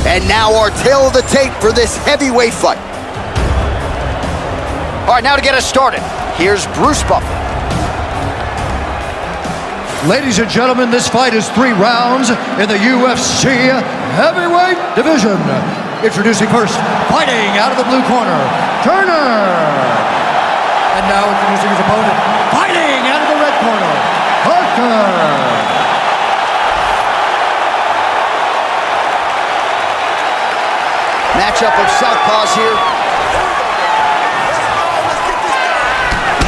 And now our tail of the tape for this heavyweight fight. All right, now to get us started, here's Bruce Buffer. Ladies and gentlemen, this fight is 3 rounds in the UFC heavyweight division. Introducing first, fighting out of the blue corner, Turner. And now introducing his opponent, fighting out of the red corner, Parker. Matchup of southpaws here.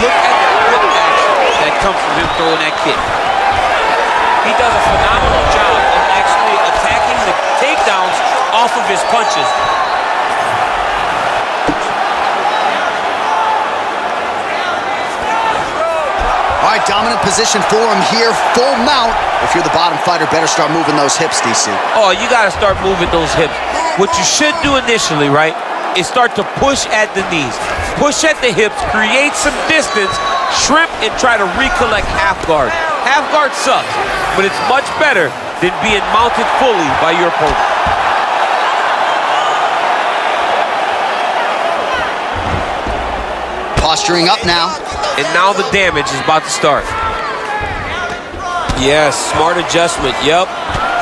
Look at the quick action that comes from him throwing that kick. He does a phenomenal job of actually attacking the takedowns off of his punches. All right, dominant position for him here, full mount. If you're the bottom fighter, better start moving those hips, DC. Oh, you got to start moving those hips. What you should do initially, right, is start to push at the knees. Push at the hips, create some distance, shrimp, and try to recollect half guard. Half guard sucks, but it's much better than being mounted fully by your opponent. Posturing up now. And now the damage is about to start. Yes, smart adjustment, yep.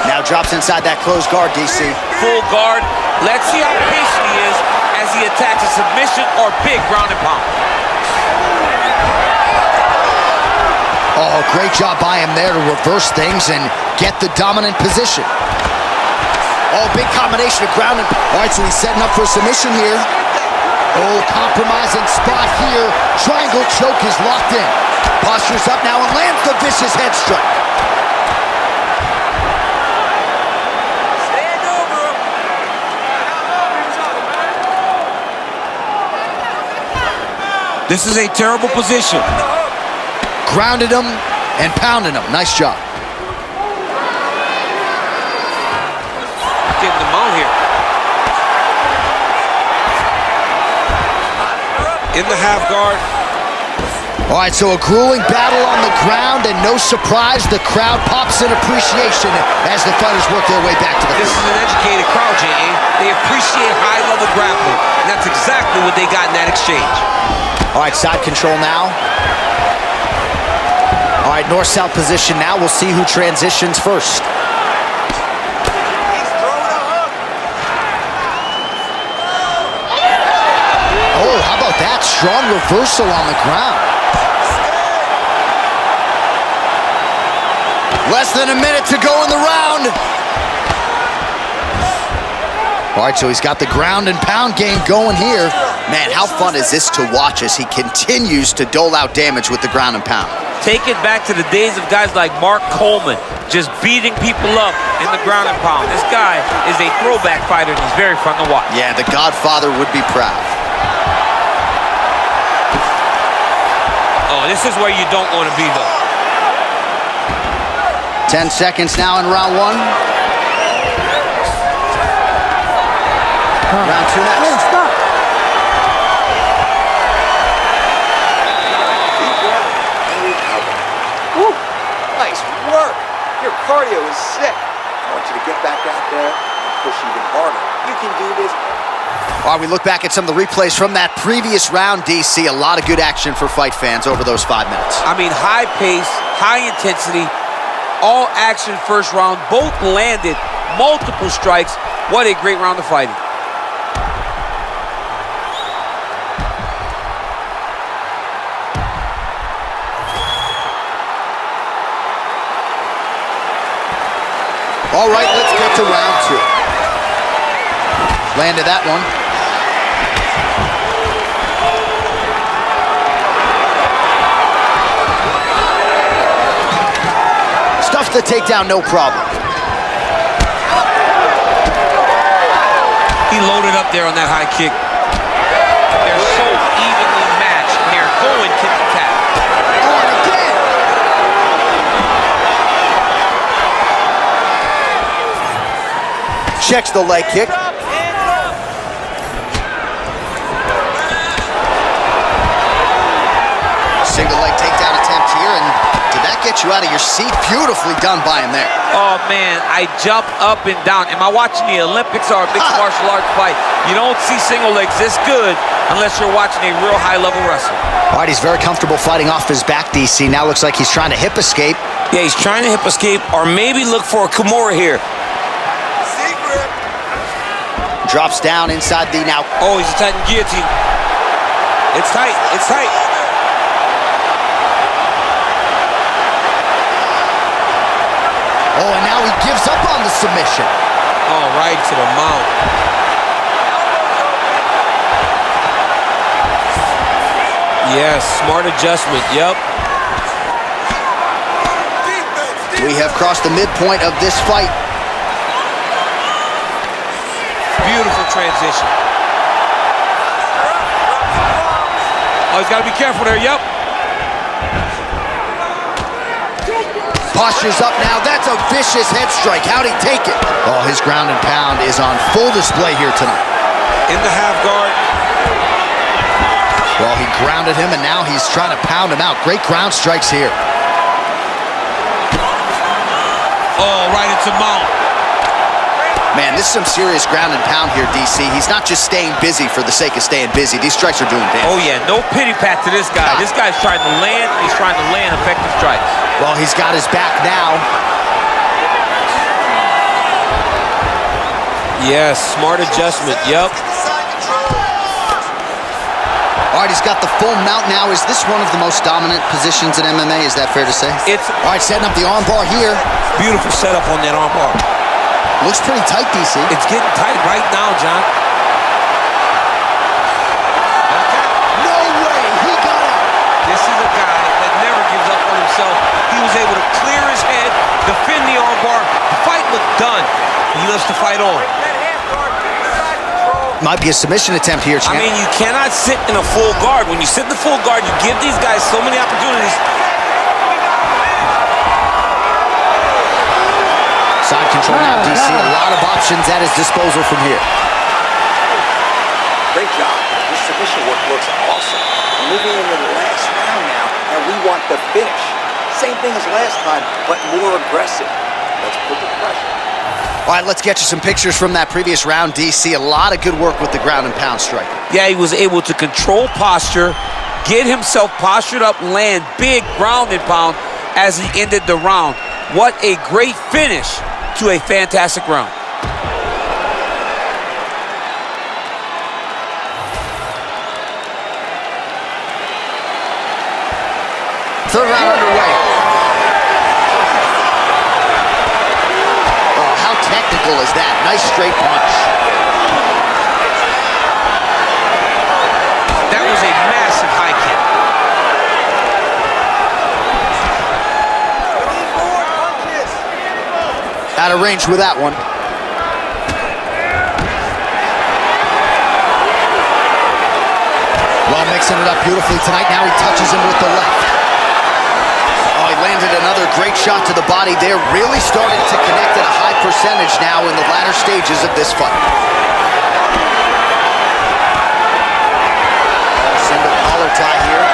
Now drops inside that closed guard, DC. Full guard. Let's see how patient he is as he attacks a submission or big ground and pound. Oh, great job by him there to reverse things and get the dominant position. Oh, big combination of ground and... All right, so he's setting up for a submission here. Oh, compromising spot here. Triangle choke is locked in. Postures up now and lands the vicious head strike. Stand over him. This is a terrible position. Grounded him and pounded him. Nice job. Getting them out here. In the half guard. All right, so a grueling battle on the ground, and no surprise, the crowd pops in appreciation as the fighters work their way back to the This is an educated crowd, J.A. They appreciate high-level grappling, and that's exactly what they got in that exchange. All right, side control now. All right, north-south position now. We'll see who transitions first. Oh, how about that? Strong reversal on the ground. Less than a minute to go in the round. All right, so he's got the ground and pound game going here. Man, how fun is this to watch as he continues to dole out damage with the ground and pound? Take it back to the days of guys like Mark Coleman, just beating people up in the ground and pound. This guy is a throwback fighter, and he's very fun to watch. Yeah, the Godfather would be proud. Oh, this is where you don't want to be, though. 10 seconds now in round 1. Round 2 next. Oh, stop. Woo. Nice work. Your cardio is sick. I want you to get back out there and push even harder. You can do this. All right, we look back at some of the replays from that previous round, DC. A lot of good action for fight fans over those 5 minutes. I mean, high pace, high intensity, all action first round. Both landed multiple strikes. What a great round of fighting. All right, let's get to round 2. Landed that one. Stuffed the takedown, no problem. He loaded up there on that high kick. They're so evenly matched here. Going to the tap. On again. Checks the leg kick. Single leg takedown attempt here, and did that get you out of your seat. Beautifully done by him there. Oh, man, I jump up and down. Am I watching the Olympics or a mixed martial arts fight? You don't see single legs this good unless you're watching a real high-level wrestler. All right, he's very comfortable fighting off his back, DC. Now looks like he's trying to hip escape. Yeah, he's trying to hip escape or maybe look for a Kimura here. Drops down inside the now. Oh, he's attacking guillotine. It's tight. It's tight. Oh, and now he gives up on the submission. Oh, right to the mount. Yes, smart adjustment. Yep. We have crossed the midpoint of this fight. Beautiful transition. Oh, he's got to be careful there. Yep. Postures up now. That's a vicious head strike. How'd he take it? Oh, his ground and pound is on full display here tonight. In the half guard. Well, he grounded him, and now he's trying to pound him out. Great ground strikes here. Oh, right into mount. Man, this is some serious ground and pound here, DC. He's not just staying busy for the sake of staying busy. These strikes are doing damage. Oh, yeah, no pity pat to this guy. This guy's trying to land. He's trying to land effective strikes. Well, he's got his back now. Yes, smart adjustment. Yep. All right, he's got the full mount now. Is this one of the most dominant positions in MMA? Is that fair to say? It's all right, setting up the arm bar here. Beautiful setup on that arm bar. Looks pretty tight, DC. It's getting tight right now, John. No way, he got out. This is a guy that never gives up on himself. He was able to clear his head, defend the arm bar. The fight looked done. He lets the fight on. Might be a submission attempt here, champ. I mean, you cannot sit in a full guard. When you sit in the full guard, you give these guys so many opportunities. Side control now, DC. A lot of options at his disposal from here. Great job. This submission work looks awesome. We're moving into the last round now, and we want the finish. Same thing as last time, but more aggressive. Let's put the pressure. All right, let's get you some pictures from that previous round, DC. A lot of good work with the ground and pound strike. Yeah, he was able to control posture, get himself postured up, land big ground and pound as he ended the round. What a great finish to a fantastic round. Third round underway. Oh, how technical is that? Nice straight punch. That was a massive high kick. Out of range with that one. Well, mixing it up beautifully tonight. Now he touches him with the left. Oh, he landed another great shot to the body there. Really starting to connect at a high percentage now in the latter stages of this fight. Single collar tie here.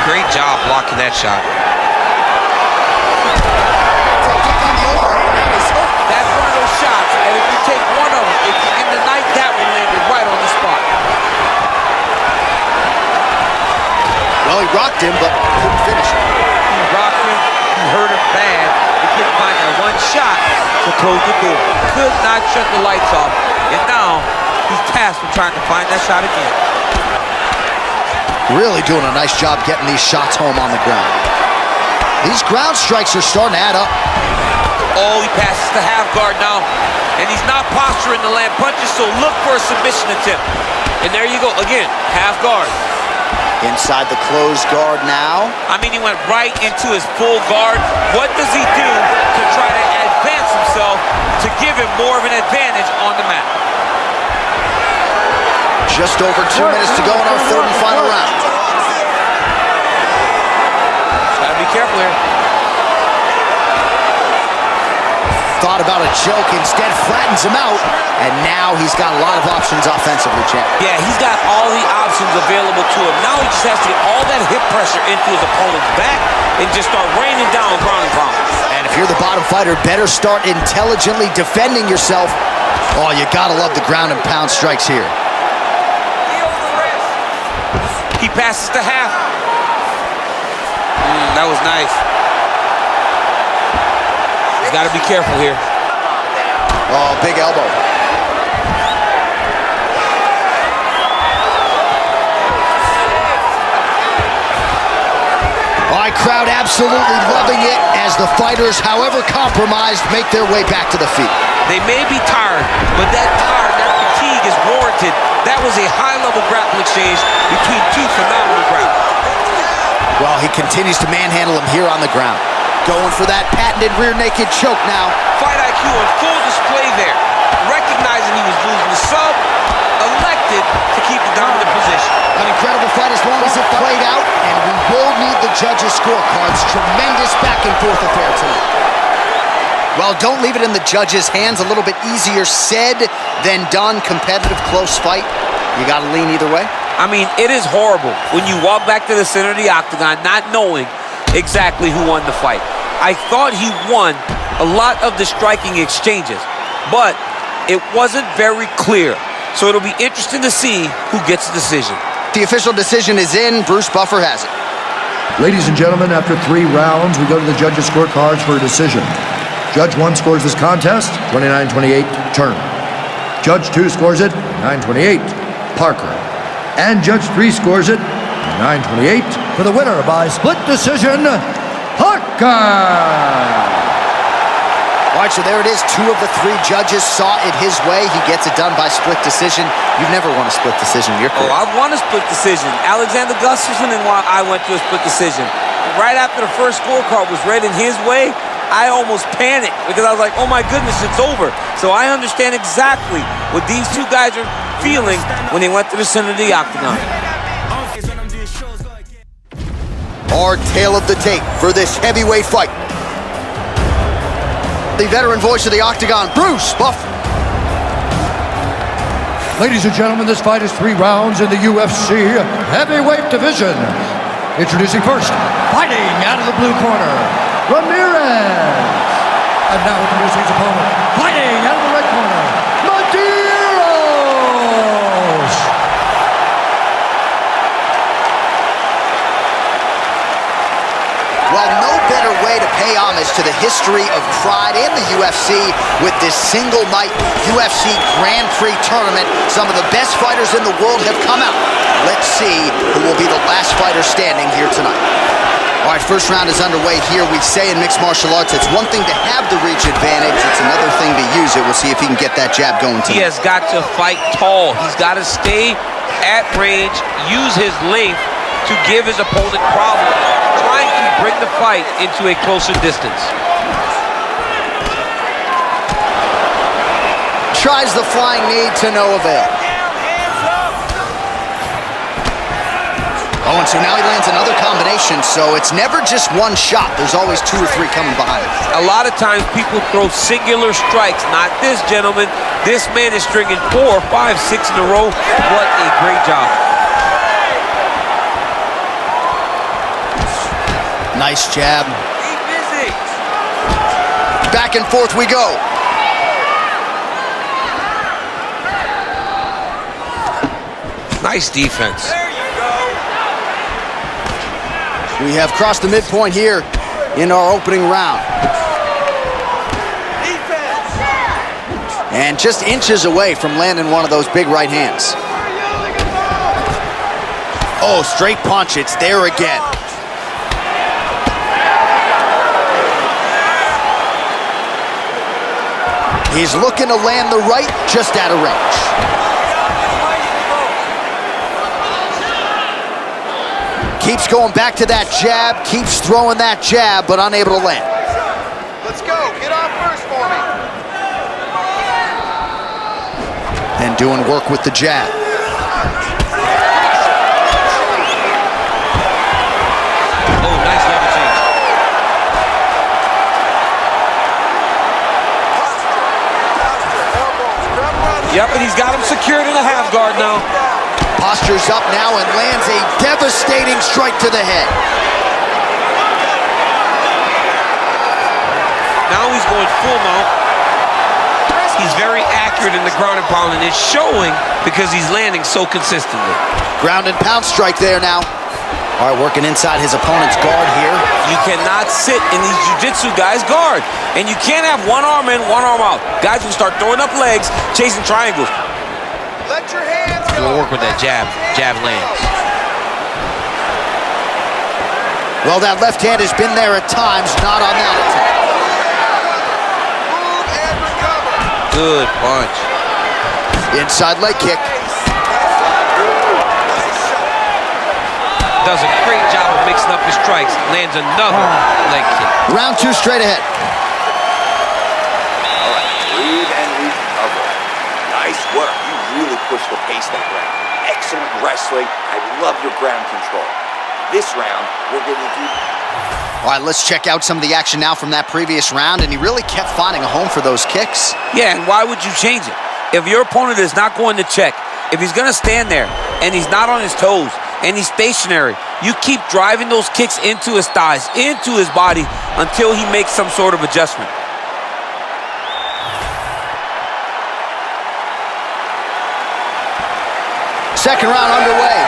Great job blocking that shot. That's one of those shots, and if you take one of them, if you end the night, that one landed right on the spot. Well, he rocked him, but couldn't finish it. He rocked him, he hurt him bad. He couldn't find that one shot to close the door. Could not shut the lights off, and now he's tasked with trying to find that shot again. Really doing a nice job getting these shots home on the ground. These ground strikes are starting to add up. Oh, he passes the half guard now, and he's not posturing to land punches, so look for a submission attempt. And there you go, again, half guard. Inside the closed guard now. I mean, he went right into his full guard. What does he do to try to advance himself to give him more of an advantage on the mat? Just over 2 minutes to go in our third and final round. Gotta be careful here. thought about a choke, instead flattens him out, and now he's got a lot of options offensively, champ. Yeah, he's got all the options available to him. Now he just has to get all that hip pressure into his opponent's back and just start raining down ground and pound. And if you're the bottom fighter, better start intelligently defending yourself. Oh, you gotta love the ground and pound strikes here. He passes to half. That was nice. He's got to be careful here. Oh, big elbow. All right, crowd absolutely loving it as the fighters, however compromised, make their way back to the feet. They may be tired, but that fatigue is warranted. That was a high-level grappling exchange between two phenomenal grapplers. Well, he continues to manhandle him here on the ground. Going for that patented rear naked choke now. Fight IQ on full display there. Recognizing he was losing the sub, elected to keep the dominant position. An incredible fight as long as it played out, and we will need the judges' scorecards. Tremendous back and forth affair tonight. Well, don't leave it in the judges' hands. A little bit easier said than done. Competitive, close fight. You got to lean either way. I mean, it is horrible when you walk back to the center of the octagon not knowing exactly who won the fight. I thought he won a lot of the striking exchanges, but it wasn't very clear. So it'll be interesting to see who gets the decision. The official decision is in. Bruce Buffer has it. Ladies and gentlemen, after 3 rounds, we go to the judges' scorecards for a decision. Judge 1 scores this contest, 29-28, Turner. Judge 2 scores it, 9-28, Parker. And Judge 3 scores it, 9-28, for the winner by split decision, Parker! All right, so there it is. 2 of the 3 judges saw it his way. He gets it done by split decision. You've never won a split decision in your career. Oh, I've won a split decision. Alexander Gustafsson and I went to a split decision. Right after the first scorecard was read in his way, I almost panicked because I was like, oh my goodness, it's over. So I understand exactly what these 2 guys are feeling when they went to the center of the octagon. Our tale of the tape for this heavyweight fight. The veteran voice of the octagon, Bruce Buffer. Ladies and gentlemen, this fight is 3 rounds in the UFC heavyweight division. Introducing first, fighting out of the blue corner, Ramirez. And now introducing his opponent, fighting out of the red corner, Medeiros. Well, no better way to pay homage to the history of pride in the UFC with this single night UFC Grand Prix tournament. Some of the best fighters in the world have come out. Let's see who will be the last fighter standing here tonight. All right, first round is underway here. We say in mixed martial arts, it's one thing to have the reach advantage. It's another thing to use it. We'll see if he can get that jab going tonight. He has got to fight tall. He's got to stay at range, use his length to give his opponent problems, trying to bring the fight into a closer distance. Tries the flying knee to no avail. Oh, and so now he lands another combination, so it's never just one shot. There's always 2 or 3 coming behind it. A lot of times people throw singular strikes. Not this gentleman. This man is stringing 4, 5, 6 in a row. What a great job. Nice jab. Back and forth we go. Nice defense. We have crossed the midpoint here in our opening round. And just inches away from landing one of those big right hands. Oh, straight punch. It's there again. He's looking to land the right, just out of range. Keeps going back to that jab, keeps throwing that jab, but unable to land. Let's go, get off first for me. And doing work with the jab. Oh, nice level change. Yep, and he's got him secured in a half guard now. Postures up now and lands a devastating strike to the head. Now he's going full mount. He's very accurate in the ground and pound, and it's showing because he's landing so consistently. Ground and pound strike there now. All right, working inside his opponent's guard here. You cannot sit in these jiu-jitsu guys' guard. And you can't have one arm in, one arm out. Guys will start throwing up legs, chasing triangles. Let your hands go. We'll work with that jab. Jab lands. Well, that left hand has been there at times, not on that attack. Move and recover. Good punch. Inside leg kick. Does a great job of mixing up his strikes. Lands another leg kick. Round 2 straight ahead. All right, breathe and recover. Nice work. You really pushed the pace that round. Excellent wrestling. I love your ground control. This round, we're going to do... All right, let's check out some of the action now from that previous round, and he really kept finding a home for those kicks. Yeah, and why would you change it? If your opponent is not going to check, if he's going to stand there and he's not on his toes and he's stationary, you keep driving those kicks into his thighs, into his body until he makes some sort of adjustment. Second round underway.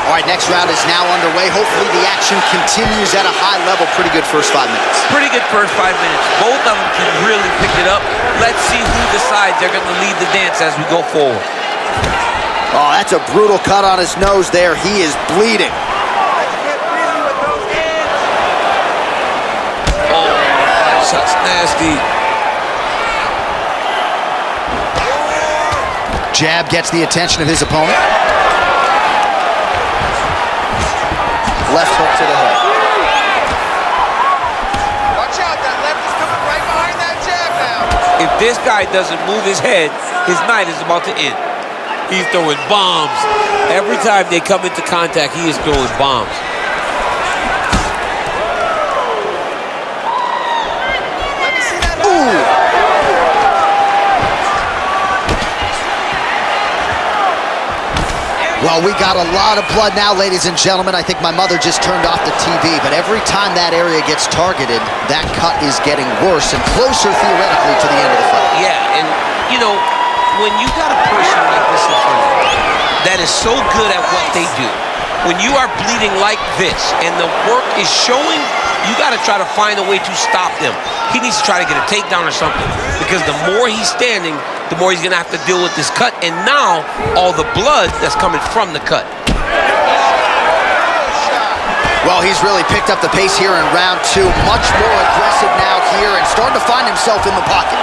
All right, next round is now underway. Hopefully the action continues at a high level. Pretty good first 5 minutes. Pretty good first 5 minutes. Both of them can really pick it up. Let's see who decides they're going to lead the dance as we go forward. Oh, that's a brutal cut on his nose there. He is bleeding. Oh, that's nasty. Jab gets the attention of his opponent. Left hook to the head. Watch out, that left is coming right behind that jab now. If this guy doesn't move his head, his night is about to end. He's throwing bombs. Every time they come into contact, he is throwing bombs. Let me see that. Ooh! Well, we got a lot of blood now, ladies and gentlemen. I think my mother just turned off the TV, but every time that area gets targeted, that cut is getting worse and closer, theoretically, to the end of the fight. Yeah, and, you know, when you got a person like this in front of you that is so good at what they do, when you are bleeding like this and the work is showing, you got to try to find a way to stop them. He needs to try to get a takedown or something, because the more he's standing, the more he's going to have to deal with this cut, and now all the blood that's coming from the cut. Well, he's really picked up the pace here in round 2. Much more aggressive now here and starting to find himself in the pocket.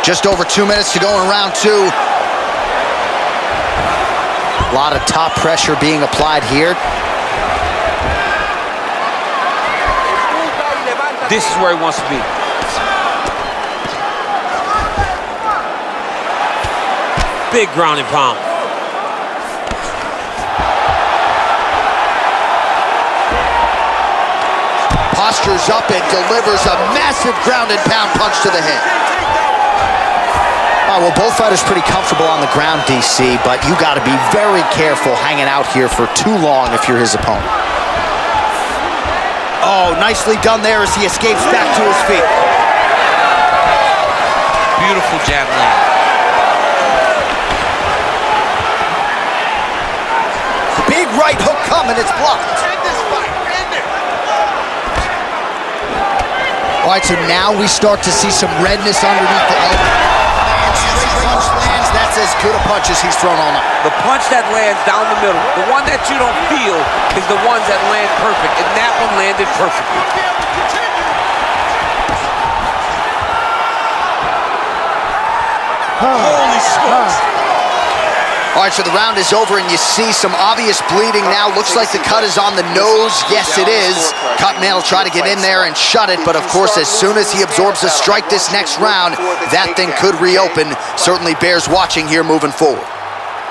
Just over 2 minutes to go in round 2. A lot of top pressure being applied here. This is where he wants to be. Big ground and pound. Postures up and delivers a massive ground and pound punch to the head. All right, well, both fighters pretty comfortable on the ground, DC, but you got to be very careful hanging out here for too long if you're his opponent. Oh, nicely done there as he escapes back to his feet. Beautiful jab land. Big right hook coming, it's blocked. End this fight. End it. All right, so now we start to see some redness underneath the elbow. Straight punch lands, that's as good a punch as he's thrown all night. The punch that lands down the middle, the one that you don't feel, is the ones that land perfect, and that one landed perfectly. Holy smokes. All right, so the round is over, and you see some obvious bleeding now. Looks like the cut is on the nose. Yes, it is. Cutman will try to get in there and shut it, but of course, as soon as he absorbs a strike this next round, that thing could reopen. Certainly bears watching here moving forward.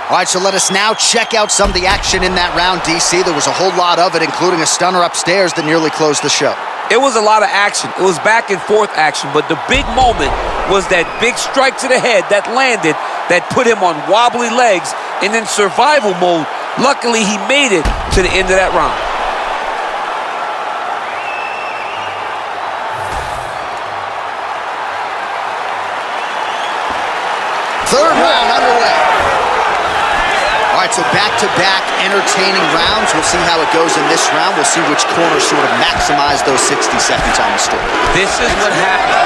All right, so let us now check out some of the action in that round, DC. There was a whole lot of it, including a stunner upstairs that nearly closed the show. It was a lot of action. It was back and forth action, but the big moment was that big strike to the head that landed, that put him on wobbly legs and in survival mode. Luckily, he made it to the end of that round. Third round underway. All right, so back-to-back entertaining rounds. We'll see how it goes in this round. We'll see which corner sort of maximize those 60 seconds on the story. This is what happens.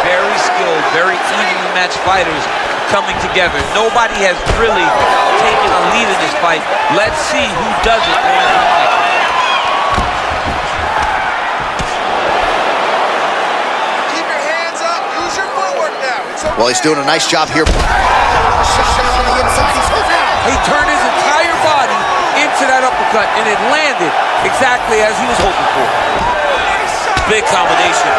Very skilled, very evenly matched fighters coming together. Nobody has really taken a lead in this fight. Let's see who does it. Keep your hands up. Use your footwork now. It's okay. Well, he's doing a nice job here. On the inside. He turned his entire body into that uppercut, and it landed exactly as he was hoping for. Big combination.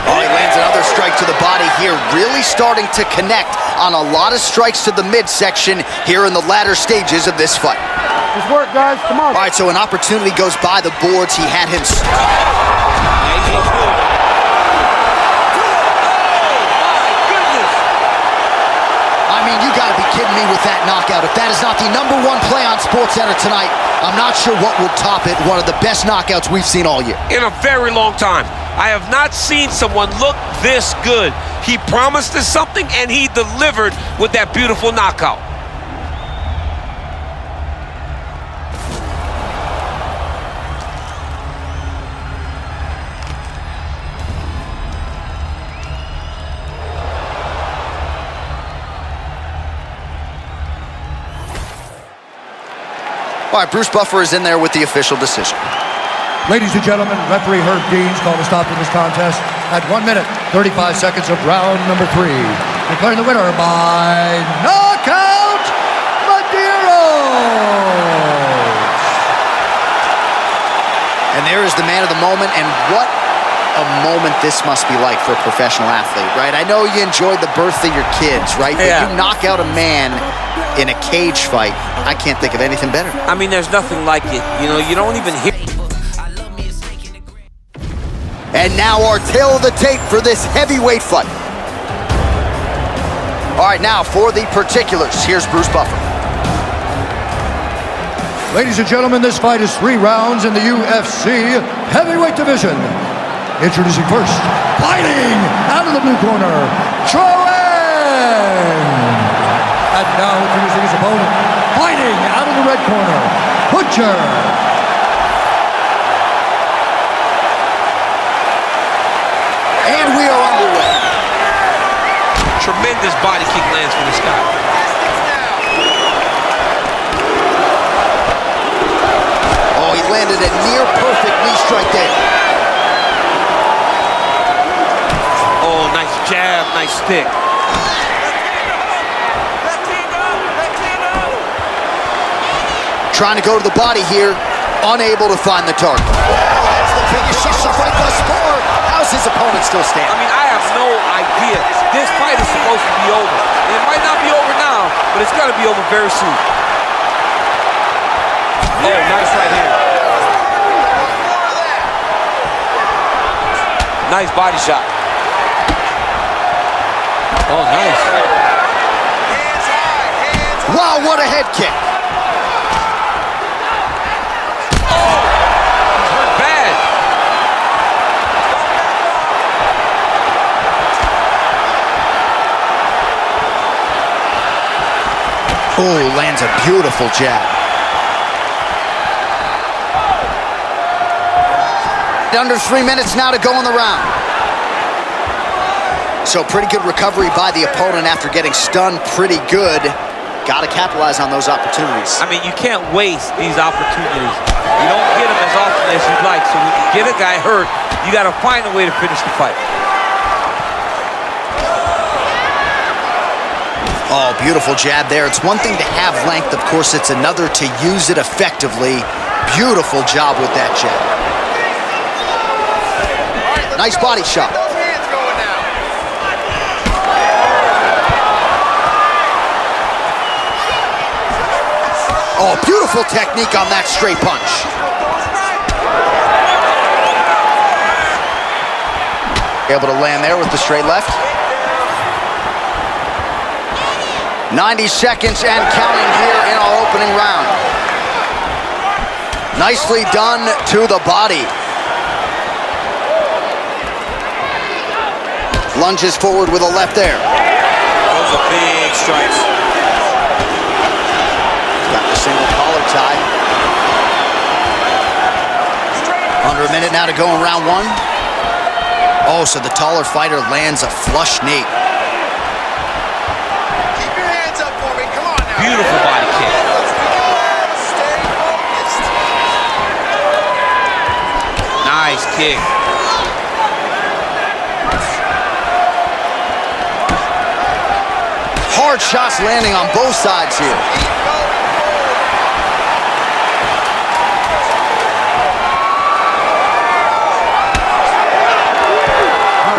Oh, he lands another strike to the body here, really starting to connect on a lot of strikes to the midsection here in the latter stages of this fight. Good work, guys. Come on. All right, so an opportunity goes by the boards. He had him. I mean, you got to be kidding me with that knockout. If that is not the #1 play on SportsCenter tonight, I'm not sure what will top it. One of the best knockouts we've seen all year. In a very long time. I have not seen someone look this good. He promised us something, and he delivered with that beautiful knockout. All right, Bruce Buffer is in there with the official decision. Ladies and gentlemen, referee Herb Deans called a stop to this contest at 1 minute, 35 seconds of round number 3. Declaring the winner by knockout, Medeiros. And there is the man of the moment, and what a moment this must be like for a professional athlete, right? I know you enjoyed the birth of your kids, right? Yeah. But you knock out a man in a cage fight, I can't think of anything better. I mean, there's nothing like it. You know, you don't even hear. And now our tail of the tape for this heavyweight fight. All right, now for the particulars, here's Bruce Buffer. Ladies and gentlemen, this fight is 3 rounds in the UFC heavyweight division. Introducing first, fighting out of the blue corner, Troen. And now introducing his opponent, fighting out of the red corner, Butcher. And we are underway. Tremendous body kick lands from this guy. Oh, he landed a near perfect knee strike there. Oh, nice jab, nice stick. Trying to go to the body here, unable to find the target. That's the biggest shot of the fight thus far. How's his opponent still I standing? mean, I have no idea. This fight is supposed to be over. And it might not be over now, but it's going to be over very soon. Oh, nice right here. Nice body shot. Oh, nice. Wow, what a head kick. Bad. Oh, lands a beautiful jab. Under 3 minutes now to go in the round. So pretty good recovery by the opponent after getting stunned pretty good. Got to capitalize on those opportunities. I mean, you can't waste these opportunities. You don't get them as often as you'd like. So when you get a guy hurt, you got to find a way to finish the fight. Oh, beautiful jab there. It's one thing to have length. Of course, it's another to use it effectively. Beautiful job with that jab. Nice body shot. Those hands going now. Oh, beautiful technique on that straight punch. Able to land there with the straight left. 90 seconds and counting here in our opening round. Nicely done to the body. Lunges forward with a left there. Those are big strikes. Got the single collar tie. Under a minute now to go in round one. Oh, so the taller fighter lands a flush knee. Keep your hands up for me. Come on now. Beautiful body kick. Stay focused. Nice kick. Hard shots landing on both sides here.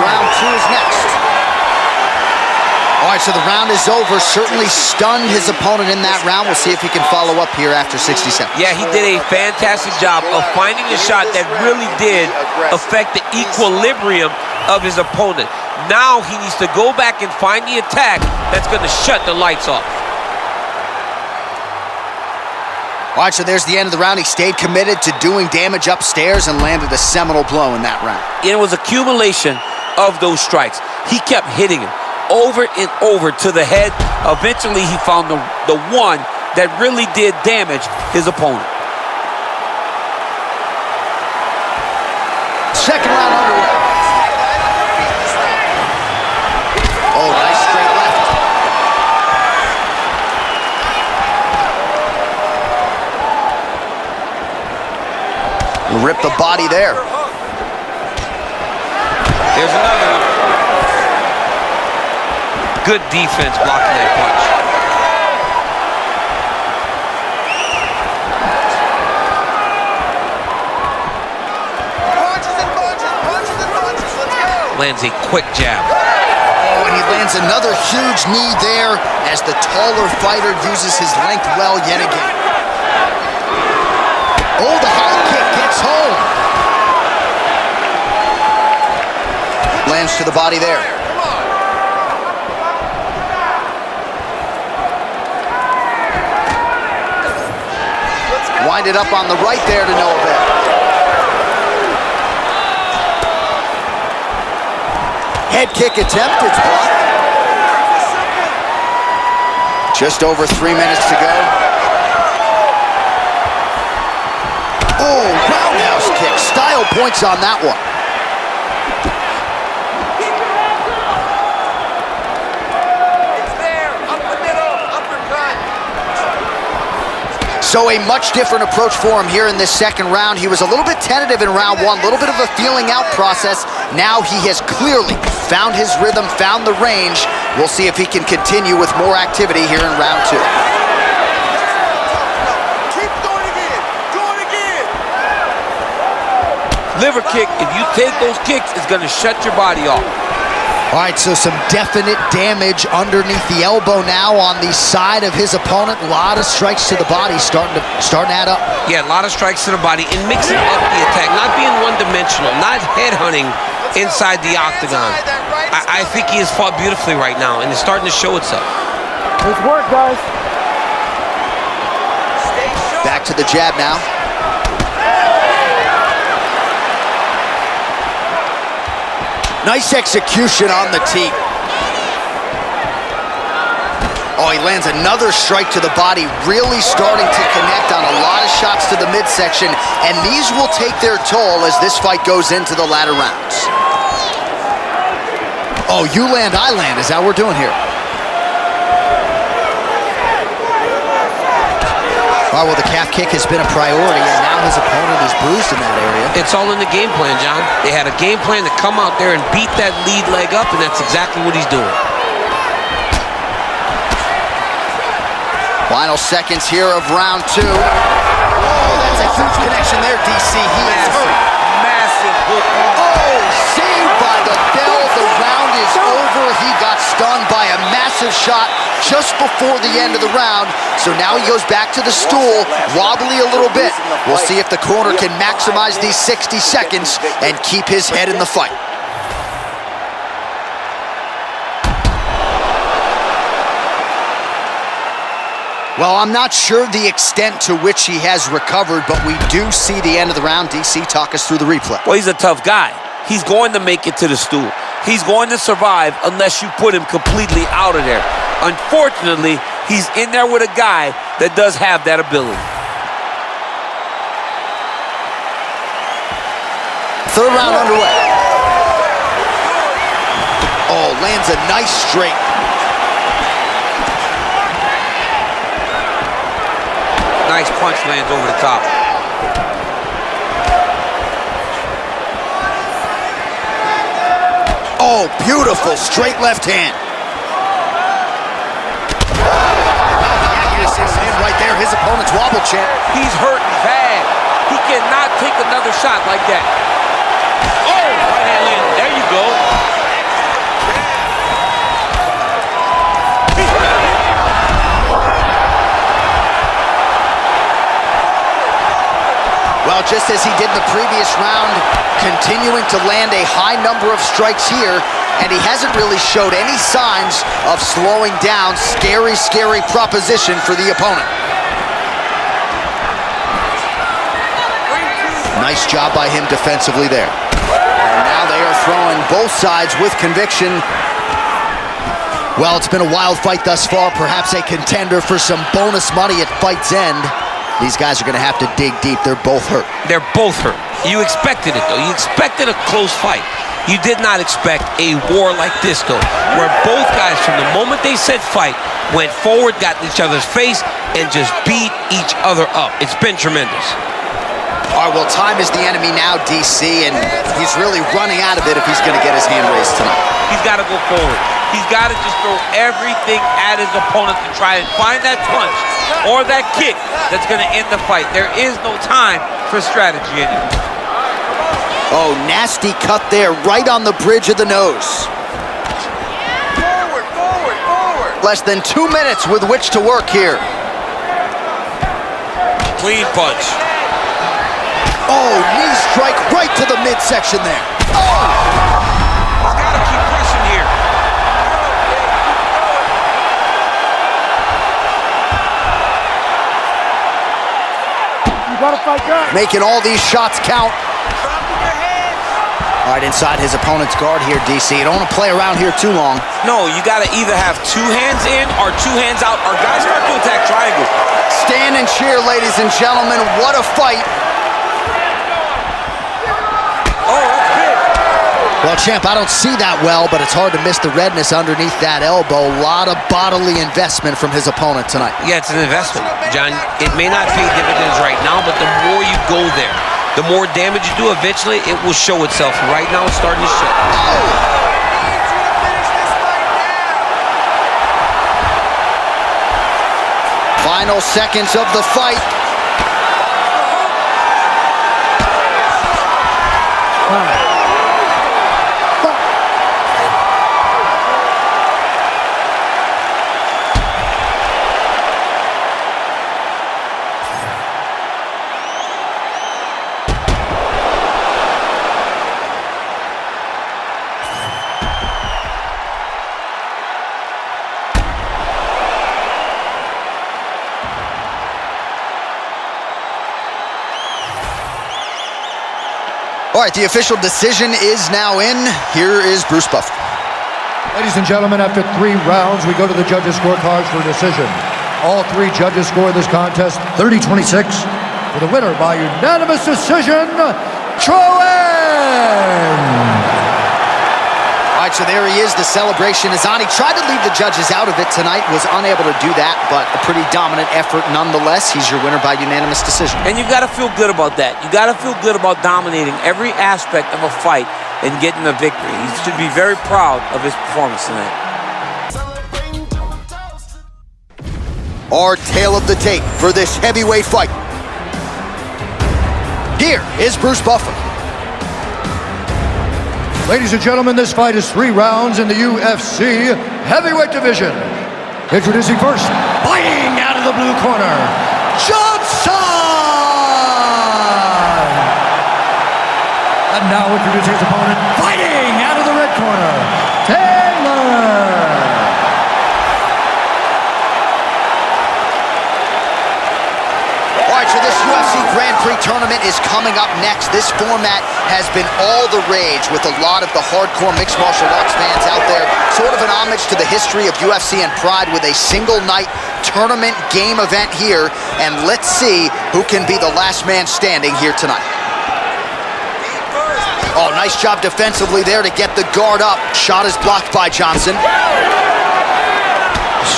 Round two is next. All right, so the round is over. Certainly stunned his opponent in that round. We'll see if he can follow up here after 60 seconds. Yeah, he did a fantastic job of finding a shot that really did affect the equilibrium of his opponent. Now he needs to go back and find the attack that's going to shut the lights off. All right, so there's the end of the round. He stayed committed to doing damage upstairs and landed a seminal blow in that round. It was accumulation of those strikes. He kept hitting him over and over to the head. Eventually, he found the one that really did damage his opponent. Second round underway. Oh, nice straight left. Rip the body there. There's another one. Good defense blocking that punch. Punches and punches, punches and punches. Let's go. Lands a quick jab. Oh, and he lands another huge knee there as the taller fighter uses his length well yet again. Oh, the high kick gets home. Lands to the body there. Come on. Wind it up on the right there to no avail. Head kick attempt, it's blocked. Just over 3 minutes to go. Oh, roundhouse kick. Style points on that one. It's there. Up the middle. Uppercut. So a much different approach for him here in this second round. He was a little bit tentative in round one, a little bit of a feeling out process. Now he has clearly found his rhythm, found the range. We'll see if he can continue with more activity here in round two. Keep going again. Going again. Liver kick, if you take those kicks, it's going to shut your body off. All right, so some definite damage underneath the elbow now on the side of his opponent. A lot of strikes to the body starting to add up. Yeah, a lot of strikes to the body and mixing up the attack, not being one-dimensional, not headhunting inside the octagon. I think he has fought beautifully right now, and it's starting to show itself. Good work, guys. Back to the jab now. Nice execution on the teep. Oh, he lands another strike to the body, really starting to connect on a lot of shots to the midsection, and these will take their toll as this fight goes into the latter rounds. Oh, you land, I land, is that what we're doing here? All right, well, the calf kick has been a priority, and now his opponent is bruised in that area. It's all in the game plan, John. They had a game plan to come out there and beat that lead leg up, and that's exactly what he's doing. Final seconds here of round two. Oh, that's a huge connection there, DC. He is hurt. Massive hook. Oh, saved by the bell. The round is over. He got stunned by a massive shot just before the end of the round. So now he goes back to the stool, wobbly a little bit. We'll see if the corner can maximize these 60 seconds and keep his head in the fight. Well, I'm not sure the extent to which he has recovered, but we do see the end of the round. DC, talk us through the replay. Well, he's a tough guy. He's going to make it to the stool. He's going to survive unless you put him completely out of there. Unfortunately, he's in there with a guy that does have that ability. Third round underway. Oh, lands a nice straight. Nice punch lands over the top. Oh, beautiful straight left hand. Accuracy right there, his opponent's wobble, champ. He's hurting bad. He cannot take another shot like that. Oh, right hand landed. There you go. Well, just as he did in the previous round, continuing to land a high number of strikes here, and he hasn't really showed any signs of slowing down. Scary, scary proposition for the opponent. Nice job by him defensively there. And now they are throwing both sides with conviction. Well, it's been a wild fight thus far, perhaps a contender for some bonus money at fight's end. These guys are going to have to dig deep. They're both hurt. They're both hurt. You expected it, though. You expected a close fight. You did not expect a war like this, though, where both guys, from the moment they said fight, went forward, got in each other's face, and just beat each other up. It's been tremendous. All right, well, time is the enemy now, DC, and he's really running out of it if he's going to get his hand raised tonight. He's got to go forward. He's got to just throw everything at his opponent to try and find that punch or that kick that's going to end the fight. There is no time for strategy anymore. Oh, nasty cut there, right on the bridge of the nose. Forward, forward, forward. Less than 2 minutes with which to work here. Clean punch. Oh, knee strike right to the midsection there. Oh! He's got to keep pressing here. You gotta fight back. Making all these shots count. All right, inside his opponent's guard here, DC. You don't want to play around here too long. No, you got to either have two hands in or two hands out, or guys start to attack triangle. Stand and cheer, ladies and gentlemen. What a fight. Oh, that's big. Well, champ, I don't see that well, but it's hard to miss the redness underneath that elbow. A lot of bodily investment from his opponent tonight. Yeah, it's an investment, John. It may not pay dividends right now, but the more you go there, the more damage you do, eventually it will show itself. Right now, it's starting to show. Final seconds of the fight. All right, the official decision is now in. Here is Bruce Buffer. Ladies and gentlemen, after 3 rounds, we go to the judges' scorecards for a decision. All 3 judges scored this contest 30-26 for the winner by unanimous decision, Troen! All right, so there he is. The celebration is on. He tried to leave the judges out of it tonight, was unable to do that, but a pretty dominant effort nonetheless. He's your winner by unanimous decision. And you've got to feel good about that. You got to feel good about dominating every aspect of a fight and getting a victory. He should be very proud of his performance tonight. Our tale of the tape for this heavyweight fight. Here is Bruce Buffer. Ladies and gentlemen, this fight is 3 rounds in the UFC heavyweight division. Introducing first, fighting out of the blue corner, Johnson! And now introducing his opponent, fighting out of the red corner, Taylor! All right, so this UFC Grand Prix tournament is coming up next. This format has been all the rage with a lot of the hardcore mixed martial arts fans out there. Sort of an homage to the history of UFC and Pride with a single night tournament game event here. And let's see who can be the last man standing here tonight. Oh, nice job defensively there to get the guard up. Shot is blocked by Johnson.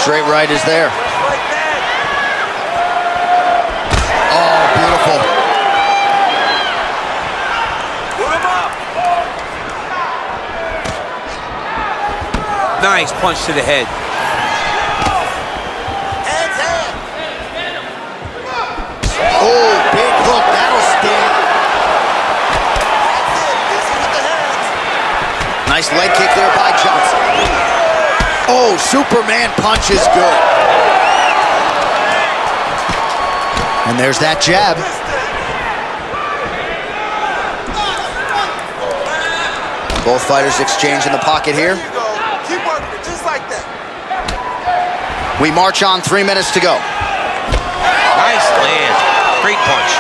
Straight right is there. Oh, beautiful. Nice punch to the head. Oh, big hook. That'll sting. Nice leg kick there by Johnson. Oh, Superman punch is good. And there's that jab. Both fighters exchange in the pocket here. Keep working it, just like that. We march on, 3 minutes to go. Nice land. Great punch.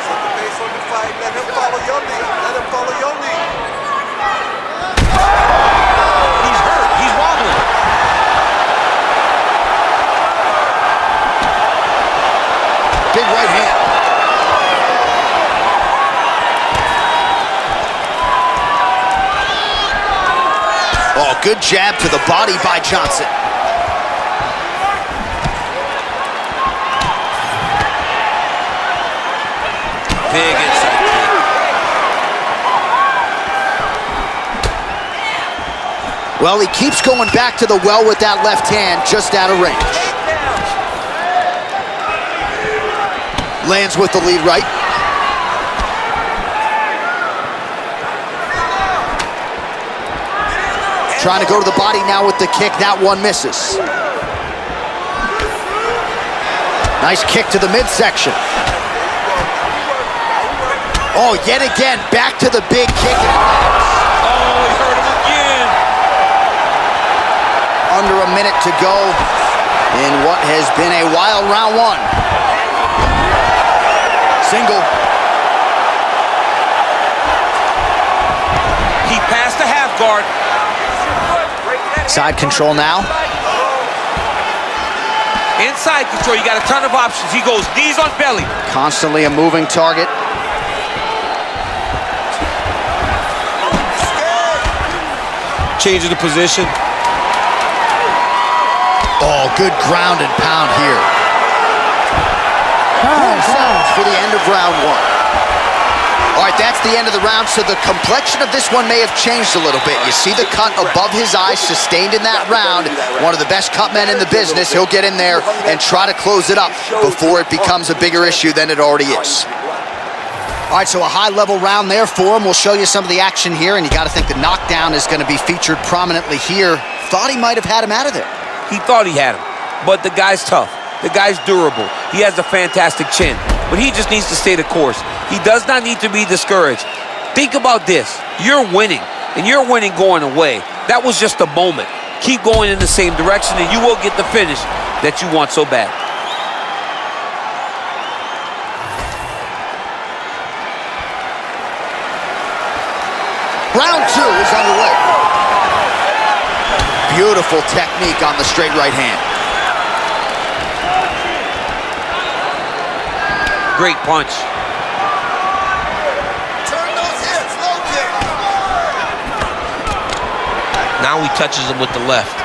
Set the pace on the fight. Let him follow your lead. Let him follow your lead. He's hurt. He's wobbling. Big right hand. Oh, good jab to the body by Johnson. Big inside kick. Well, he keeps going back to the well with that left hand, just out of range. Lands with the lead right. Trying to go to the body now with the kick. That one misses. Nice kick to the midsection. Oh, yet again, back to the big kick. Oh, he hurt him again. Under a minute to go in what has been a wild round one. Single. He passed the half guard. Side control now. Inside control, you got a ton of options. He goes knees on belly. Constantly a moving target. Changing the position. Oh, good ground and pound here. For the end of round one. All right, that's the end of the round, so the complexion of this one may have changed a little bit. You see the cut above his eye sustained in that round. One of the best cut men in the business. He'll get in there and try to close it up before it becomes a bigger issue than it already is. All right, so a high-level round there for him. We'll show you some of the action here, and you got to think the knockdown is going to be featured prominently here. Thought he might have had him out of there. He thought he had him, but the guy's tough. The guy's durable. He has a fantastic chin, but he just needs to stay the course. He does not need to be discouraged. Think about this. You're winning, and you're winning going away. That was just a moment. Keep going in the same direction, and you will get the finish that you want so bad. Round two is underway. Beautiful technique on the straight right hand. Great punch. Turn those hips, low kick. Now he touches him with the left.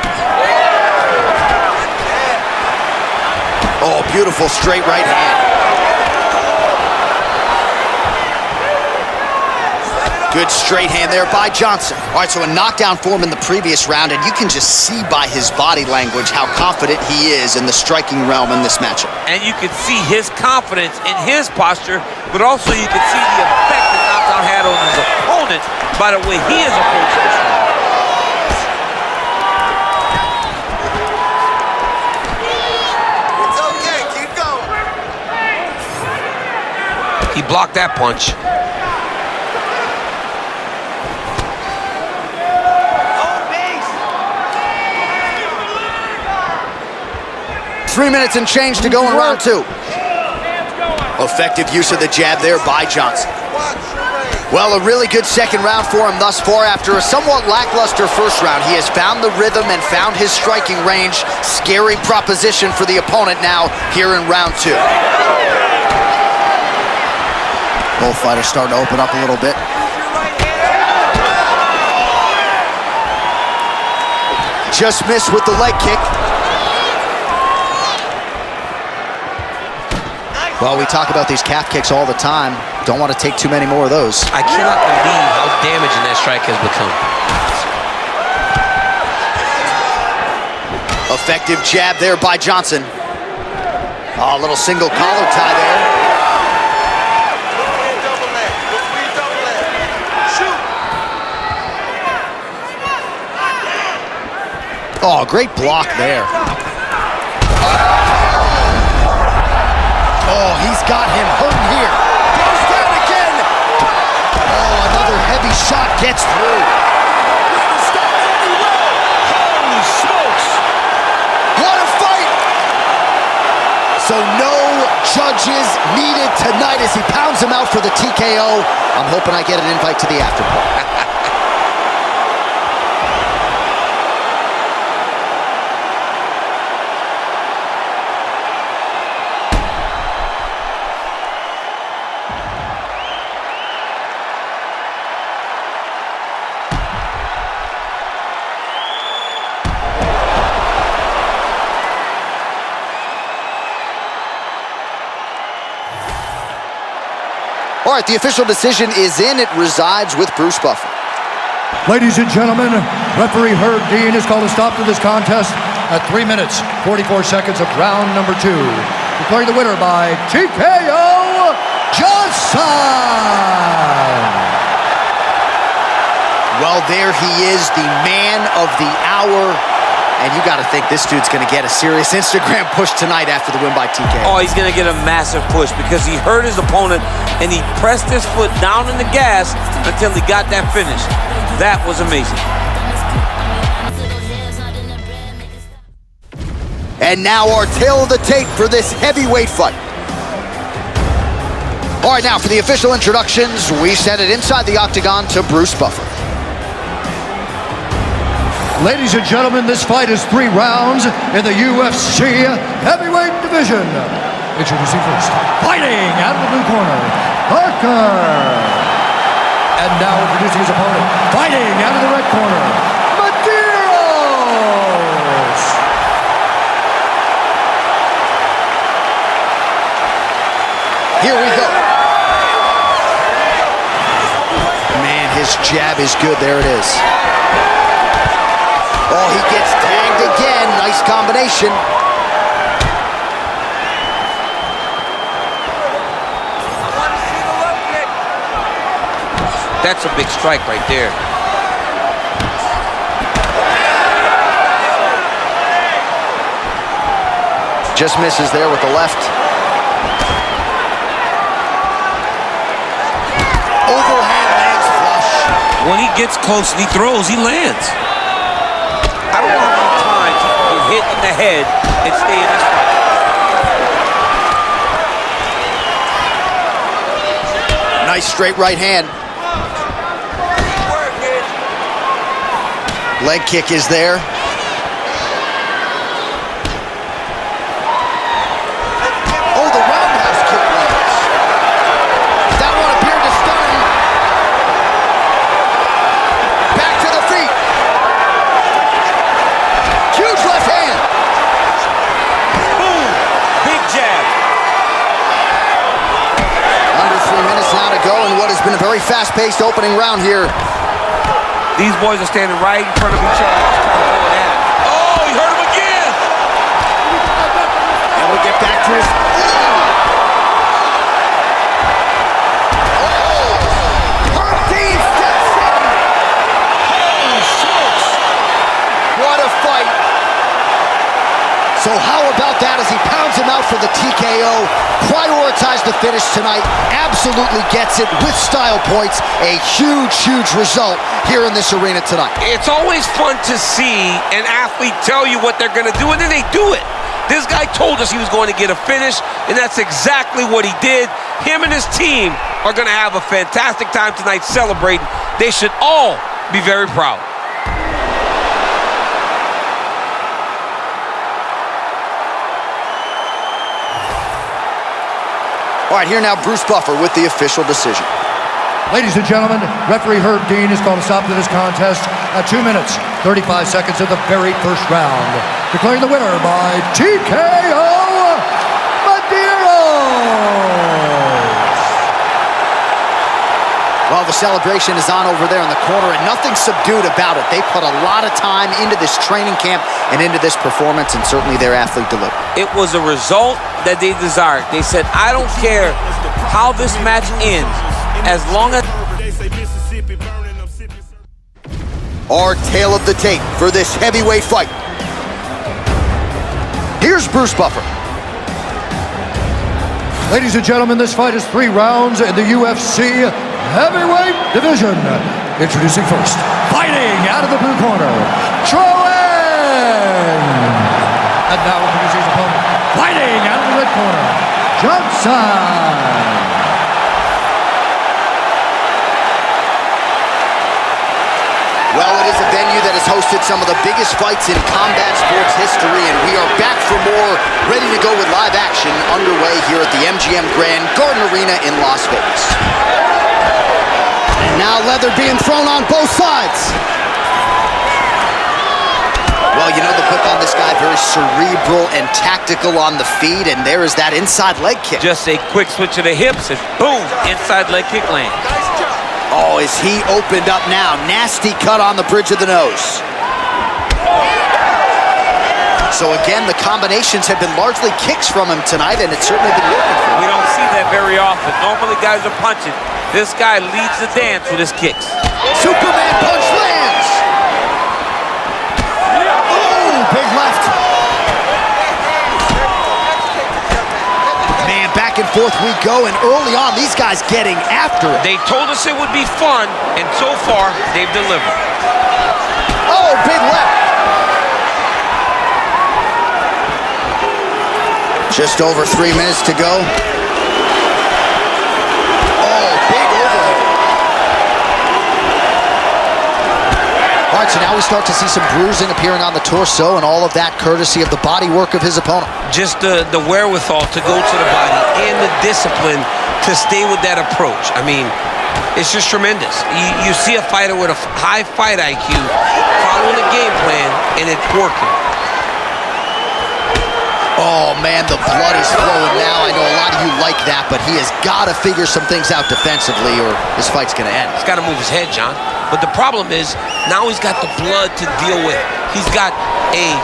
Oh, beautiful straight right hand. Good straight hand there by Johnson. All right, so a knockdown for him in the previous round, and you can just see by his body language how confident he is in the striking realm in this matchup. And you can see his confidence in his posture, but also you can see the effect the knockdown had on his opponent by the way he is approaching this round. He blocked that punch. 3 minutes and change to go in round 2. Effective use of the jab there by Johnson. Well, a really good second round for him thus far. After a somewhat lackluster first round, he has found the rhythm and found his striking range. Scary proposition for the opponent now here in round 2. Both fighters starting to open up a little bit. Just missed with the leg kick. Well, we talk about these calf kicks all the time. Don't want to take too many more of those. I cannot believe how damaging that strike has become. Effective jab there by Johnson. Oh, a little single collar tie there. Oh, great block there. Oh, he's got him hurt here. Goes down again. Oh, another heavy shot gets through. Holy smokes. What a fight. So no judges needed tonight as he pounds him out for the TKO. I'm hoping I get an invite to the after party. All right, the official decision is in. It resides with Bruce Buffer. Ladies and gentlemen, referee Herb Dean has called a stop to this contest at 3 minutes, 44 seconds of round number 2. Declaring the winner by TKO, Johnson! Well, there he is, the man of the hour. And you got to think this dude's going to get a serious Instagram push tonight after the win by TKO. Oh, he's going to get a massive push because he hurt his opponent and he pressed his foot down in the gas until he got that finish. That was amazing. And now our tail of the tape for this heavyweight fight. All right, now for the official introductions, we send it inside the octagon to Bruce Buffer. Ladies and gentlemen, this fight is 3 rounds in the UFC heavyweight division. Introducing first, fighting out of the blue corner, Parker. And now introducing his opponent, fighting out of the red corner, Medeiros. Here we go. Man, his jab is good. There it is. Oh, he gets tagged again. Nice combination. That's a big strike right there. Just misses there with the left. Overhand lands flush. When he gets close and he throws, he lands. I don't know how many times he can get hit in the head and stay in this fight. Nice straight right hand. Leg kick is there. Oh, the roundhouse kick lands. That one appeared to stun. Back to the feet. Huge left hand. Boom! Big jab. Under 3 minutes now to go in what has been a very fast-paced opening round here. These boys are standing right in front of each other. Oh, he hurt him again! And we'll get back to his... Oh! Herb Dean steps in! Holy smokes! What a fight! So how about that as he pounds him out for the TKO? Prior prioritized the finish tonight, absolutely gets it with style points. A huge, huge result here in this arena tonight. It's always fun to see an athlete tell you what they're going to do, and then they do it. This guy told us he was going to get a finish, and that's exactly what he did. Him and his team are going to have a fantastic time tonight celebrating. They should all be very proud. All right, here now Bruce Buffer with the official decision. Ladies and gentlemen, referee Herb Dean has called a stop to this contest at 2 minutes, 35 seconds of the very first round. Declaring the winner by TKO, Well, the celebration is on over there in the corner, and nothing subdued about it. They put a lot of time into this training camp and into this performance, and certainly their athlete delivered. It was a result that they desired. They said, I don't care how this match ends, as long as... Our tale of the tape for this heavyweight fight. Here's Bruce Buffer. Ladies and gentlemen, this fight is 3 rounds in the UFC heavyweight division. Introducing first, fighting out of the blue corner, Troen. And now introducing his opponent, fighting out of the red corner, Johnson. Well, it is a venue that has hosted some of the biggest fights in combat sports history, and we are back for more, ready to go with live action underway here at the MGM Grand Garden Arena in Las Vegas. And now leather being thrown on both sides. Well, you know the book on this guy, very cerebral and tactical on the feet, and there is that inside leg kick. Just a quick switch of the hips, and boom, inside leg kick lands. Oh, is he opened up now? Nasty cut on the bridge of the nose. So again, the combinations have been largely kicks from him tonight, and it's certainly been working for him. We don't see that very often. Normally guys are punching. This guy leads the dance with his kicks. Superman punch lands. Oh, big left. Man, back and forth we go, and early on, these guys getting after it. They told us it would be fun, and so far, they've delivered. Oh, big left. Just over 3 minutes to go. Oh, big overhead. All right, so now we start to see some bruising appearing on the torso, and all of that courtesy of the body work of his opponent. Just the wherewithal to go to the body and the discipline to stay with that approach. I mean, it's just tremendous. You see a fighter with a high fight IQ following a game plan, and it's working. Oh, man, the blood is flowing now. I know a lot of you like that, but he has got to figure some things out defensively, or this fight's going to end. He's got to move his head, John. But the problem is, now he's got the blood to deal with. He's got a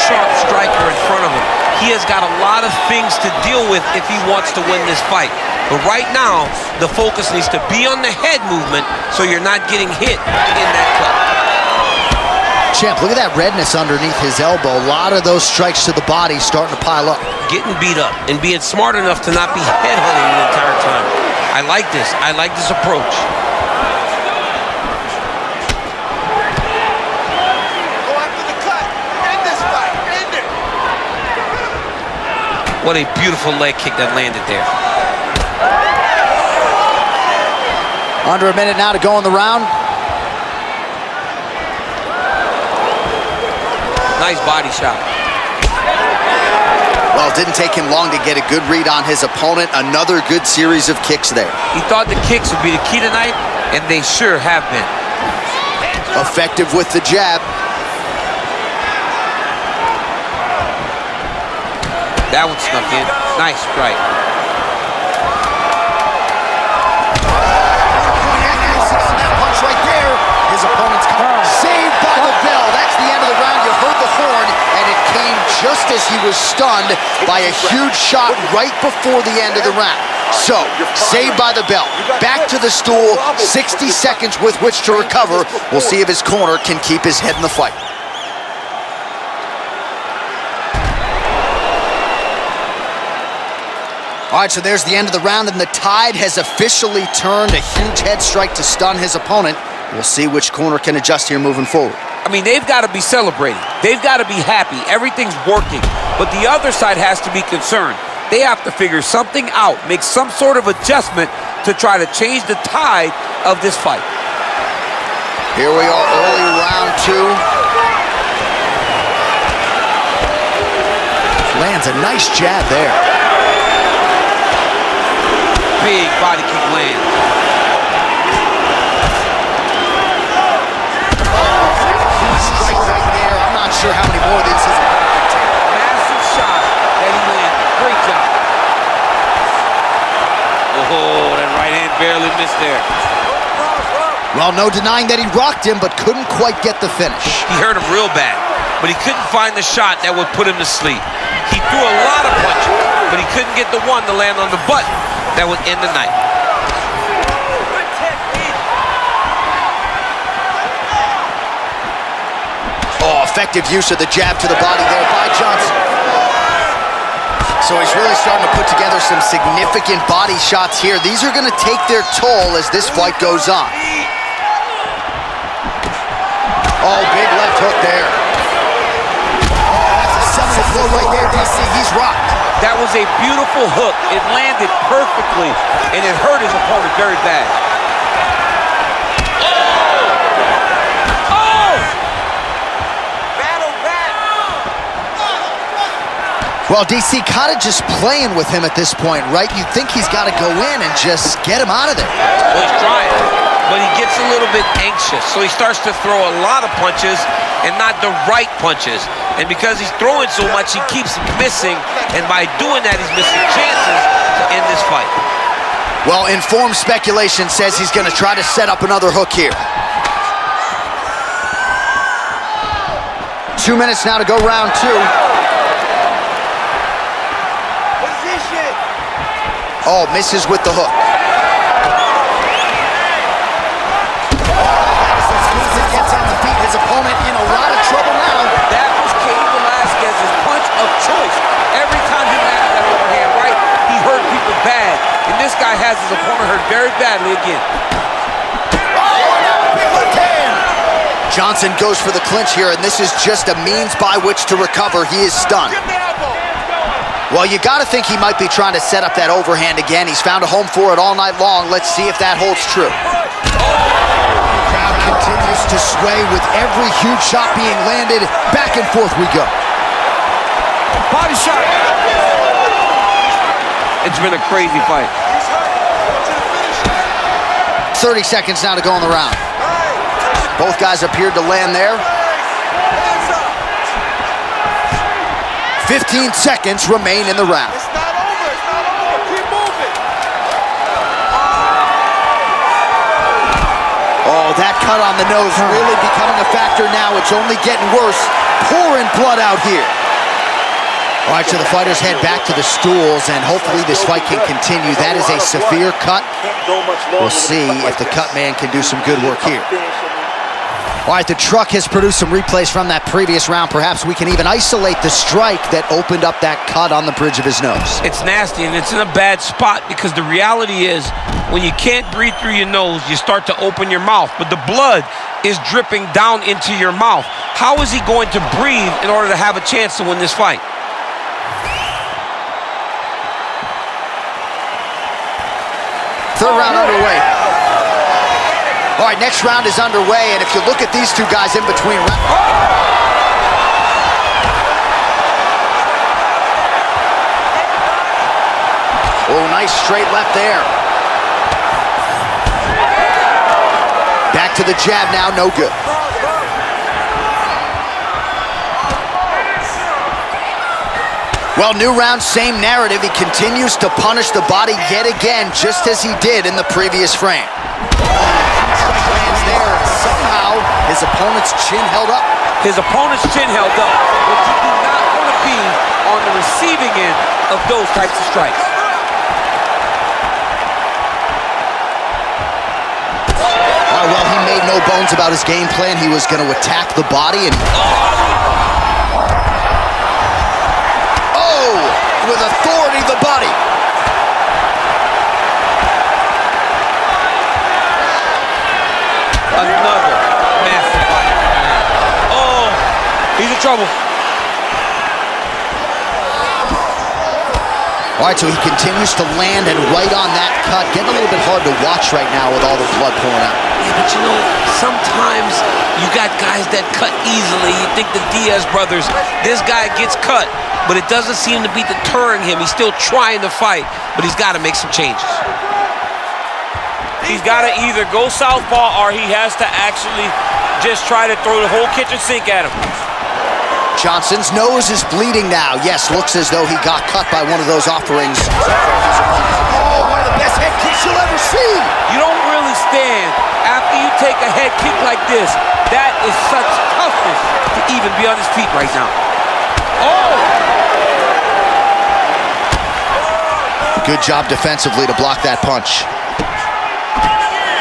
sharp striker in front of him. He has got a lot of things to deal with if he wants to win this fight. But right now, the focus needs to be on the head movement so you're not getting hit in that cut. Champ, look at that redness underneath his elbow. A lot of those strikes to the body starting to pile up. Getting beat up and being smart enough to not be headhunting the entire time. I like this. I like this approach. Go after the cut. End this fight. End it. What a beautiful leg kick that landed there. Under a minute now to go in the round. Nice body shot. Well, it didn't take him long to get a good read on his opponent. Another good series of kicks there. He thought the kicks would be the key tonight, and they sure have been. Effective with the jab. That one snuck in. Nice strike. That punch right there. His opponent's saved by the bell. That's the end of the round. You heard the horn, and it came just as he was stunned by a huge shot right before the end of the round. So, saved by the bell. Back to the stool. 60 seconds with which to recover. We'll see if his corner can keep his head in the fight. All right, so there's the end of the round, and the tide has officially turned. A huge head strike to stun his opponent. We'll see which corner can adjust here moving forward. I mean, they've got to be celebrating. They've got to be happy. Everything's working. But the other side has to be concerned. They have to figure something out, make some sort of adjustment to try to change the tide of this fight. Here we are, early round 2. Lands a nice jab there. Big body kick land. Strike right there. I'm not sure how many more of these his opponent can take. Massive shot that he landed. Great job. Oh, that right hand barely missed there. Well, no denying that he rocked him, but couldn't quite get the finish. He hurt him real bad, but he couldn't find the shot that would put him to sleep. He threw a lot of punches, but he couldn't get the one to land on the button that would end the night. Oh, effective use of the jab to the body there by Johnson. So he's really starting to put together some significant body shots here. These are going to take their toll as this fight goes on. Oh, big left hook there. Oh, that's a seminal blow right there, DC. He's rocked. That was a beautiful hook. It landed perfectly, and it hurt his opponent very bad. Well, DC kind of just playing with him at this point, right? You think he's got to go in and just get him out of there. Well, he's trying, but he gets a little bit anxious, so he starts to throw a lot of punches and not the right punches. And because he's throwing so much, he keeps missing, and by doing that, he's missing chances to end this fight. Well, informed speculation says he's going to try to set up another hook here. 2 minutes now to go round 2. Oh, misses with the hook. Gets on the feet. His opponent in a lot of trouble now. That was Cain Velasquez's punch of choice. Every time he landed that overhand right, he hurt people bad. And this guy has his opponent hurt very badly again. Johnson goes for the clinch here, and this is just a means by which to recover. He is stunned. Well, you got to think he might be trying to set up that overhand again. He's found a home for it all night long. Let's see if that holds true. The crowd continues to sway with every huge shot being landed. Back and forth we go. Body shot. It's been a crazy fight. 30 seconds now to go in the round. Both guys appeared to land there. 15 seconds remain in the round. It's not over. It's not over. Keep moving. Oh, that cut on the nose really becoming a factor now. It's only getting worse. Pouring blood out here. All right, so the fighters head back to the stools, and hopefully this fight can continue. That is a severe cut. We'll see if the cut man can do some good work here. All right, the truck has produced some replays from that previous round. Perhaps we can even isolate the strike that opened up that cut on the bridge of his nose. It's nasty, and it's in a bad spot because the reality is when you can't breathe through your nose, you start to open your mouth, but the blood is dripping down into your mouth. How is he going to breathe in order to have a chance to win this fight? Third round underway. All right, next round is underway, and if you look at these two guys in between... Oh, nice straight left there. Back to the jab now, no good. Well, new round, same narrative. He continues to punish the body yet again, just as he did in the previous frame. Lands there, and somehow his opponent's chin held up. His opponent's chin held up, but you do not want to be on the receiving end of those types of strikes. Well, he made no bones about his game plan. He was going to attack the body and... Oh! With authority, the body. trouble. All right, so he continues to land and right on that cut. Getting a little bit hard to watch right now with all the blood pouring out. Yeah, but you know, sometimes you got guys that cut easily. You think the Diaz brothers, this guy gets cut, but it doesn't seem to be deterring him. He's still trying to fight, but he's got to make some changes. He's got to either go southpaw or he has to actually just try to throw the whole kitchen sink at him. Johnson's nose is bleeding now. Yes, looks as though he got cut by one of those offerings. Oh, one of the best head kicks you'll ever see. You don't really stand after you take a head kick like this. That is such toughness to even be on his feet right now. Oh! Good job defensively to block that punch.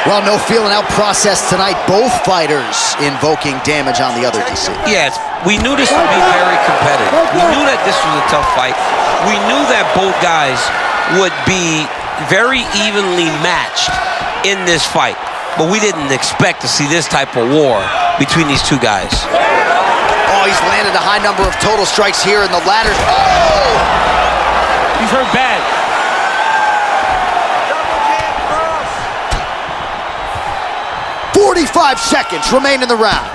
Well, no feeling out process tonight. Both fighters invoking damage on the other DC. Yes, we knew this would be very competitive. We knew that this was a tough fight. We knew that both guys would be very evenly matched in this fight. But we didn't expect to see this type of war between these two guys. Oh, he's landed a high number of total strikes here in the latter. Oh! He's hurt bad. 45 seconds remain in the round.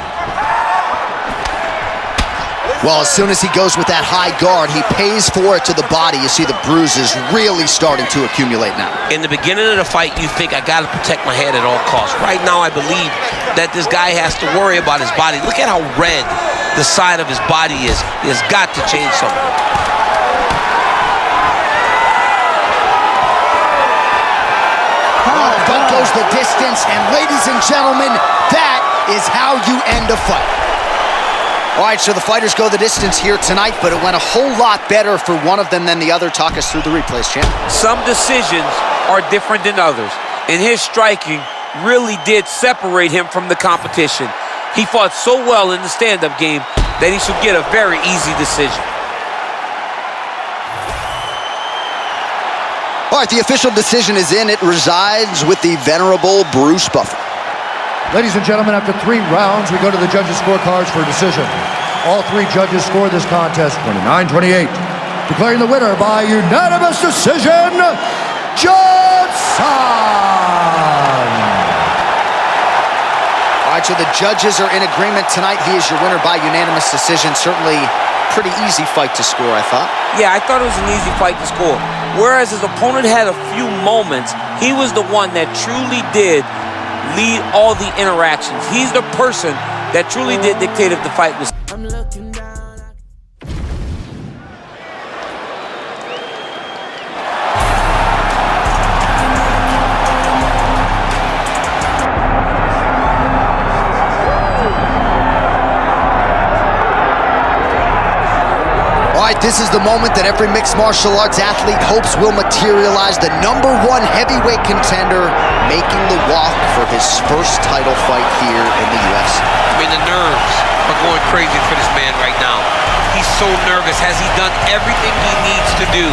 Well, as soon as he goes with that high guard, he pays for it to the body. You see the bruises really starting to accumulate now. In the beginning of the fight, you think, I got to protect my head at all costs. Right now, I believe that this guy has to worry about his body. Look at how red the side of his body is. He has got to change something. But goes the distance, and ladies and gentlemen, that is how you end a fight. All right, so the fighters go the distance here tonight, but it went a whole lot better for one of them than the other. Talk us through the replays, champ. Some decisions are different than others, and his striking really did separate him from the competition. He fought so well in the stand-up game that he should get a very easy decision. All right, the official decision is in. It resides with the venerable Bruce Buffer. Ladies and gentlemen, after 3 rounds, we go to the judges' scorecards for a decision. All 3 judges scored this contest 29-28. Declaring the winner by unanimous decision, Johnson! All right, so the judges are in agreement tonight. He is your winner by unanimous decision. Certainly pretty easy fight to score, I thought. Yeah, I thought it was an easy fight to score. Whereas his opponent had a few moments, he was the one that truly did lead all the interactions. He's the person that truly did dictate if the fight was. This is the moment that every mixed martial arts athlete hopes will materialize. The #1 heavyweight contender making the walk for his first title fight here in the UFC. I mean, the nerves are going crazy for this man right now. He's so nervous. Has he done everything he needs to do?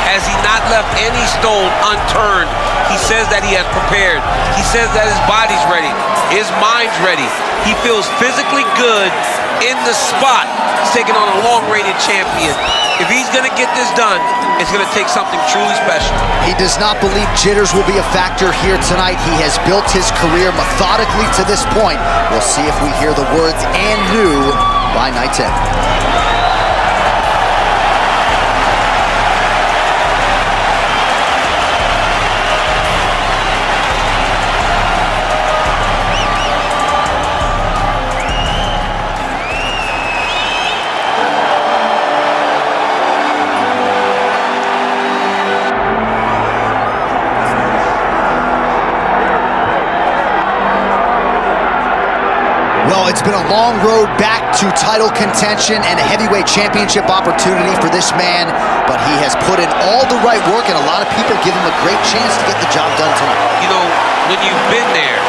Has he not left any stone unturned? He says that he has prepared. He says that his body's ready. His mind's ready. He feels physically good in the spot. He's taking on a long-reigning champion. If he's going to get this done, it's going to take something truly special. He does not believe jitters will be a factor here tonight. He has built his career methodically to this point. We'll see if we hear the words "and new" by night 10. It's been a long road back to title contention and a heavyweight championship opportunity for this man, but he has put in all the right work, and a lot of people give him a great chance to get the job done tonight. You know, when you've been there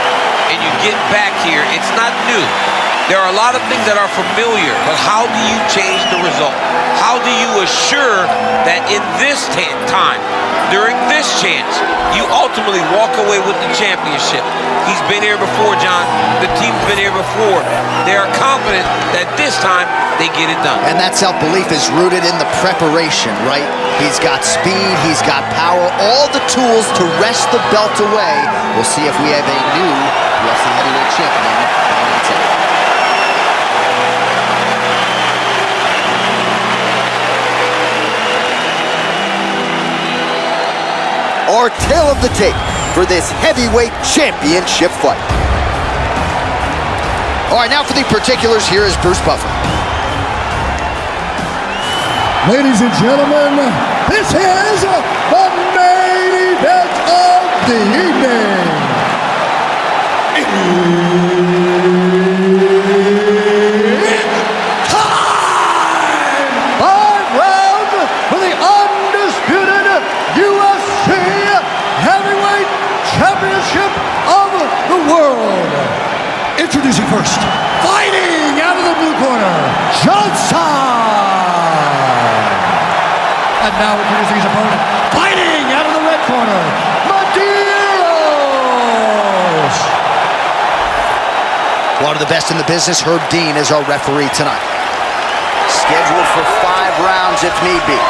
and you get back here, it's not new. There are a lot of things that are familiar, but how do you change the result? How do you assure that in this time during this chance, you ultimately walk away with the championship. He's been here before, John. The team's been here before. They are confident that this time they get it done. And that self-belief is rooted in the preparation, right? He's got speed, he's got power, all the tools to wrest the belt away. We'll see if we have a new UFC heavyweight champion. Our tale of the tape for this heavyweight championship fight. All right, now for the particulars, here is Bruce Buffer. Ladies and gentlemen, this is the main event of the evening. It's time! 5 rounds for the undisputed UFC Heavyweight Championship of the world. Introducing first, fighting out of the blue corner, Johnson. And now introducing his opponent, fighting out of the red corner, Medeiros. One of the best in the business, Herb Dean, is our referee tonight. Scheduled for 5 rounds if need be.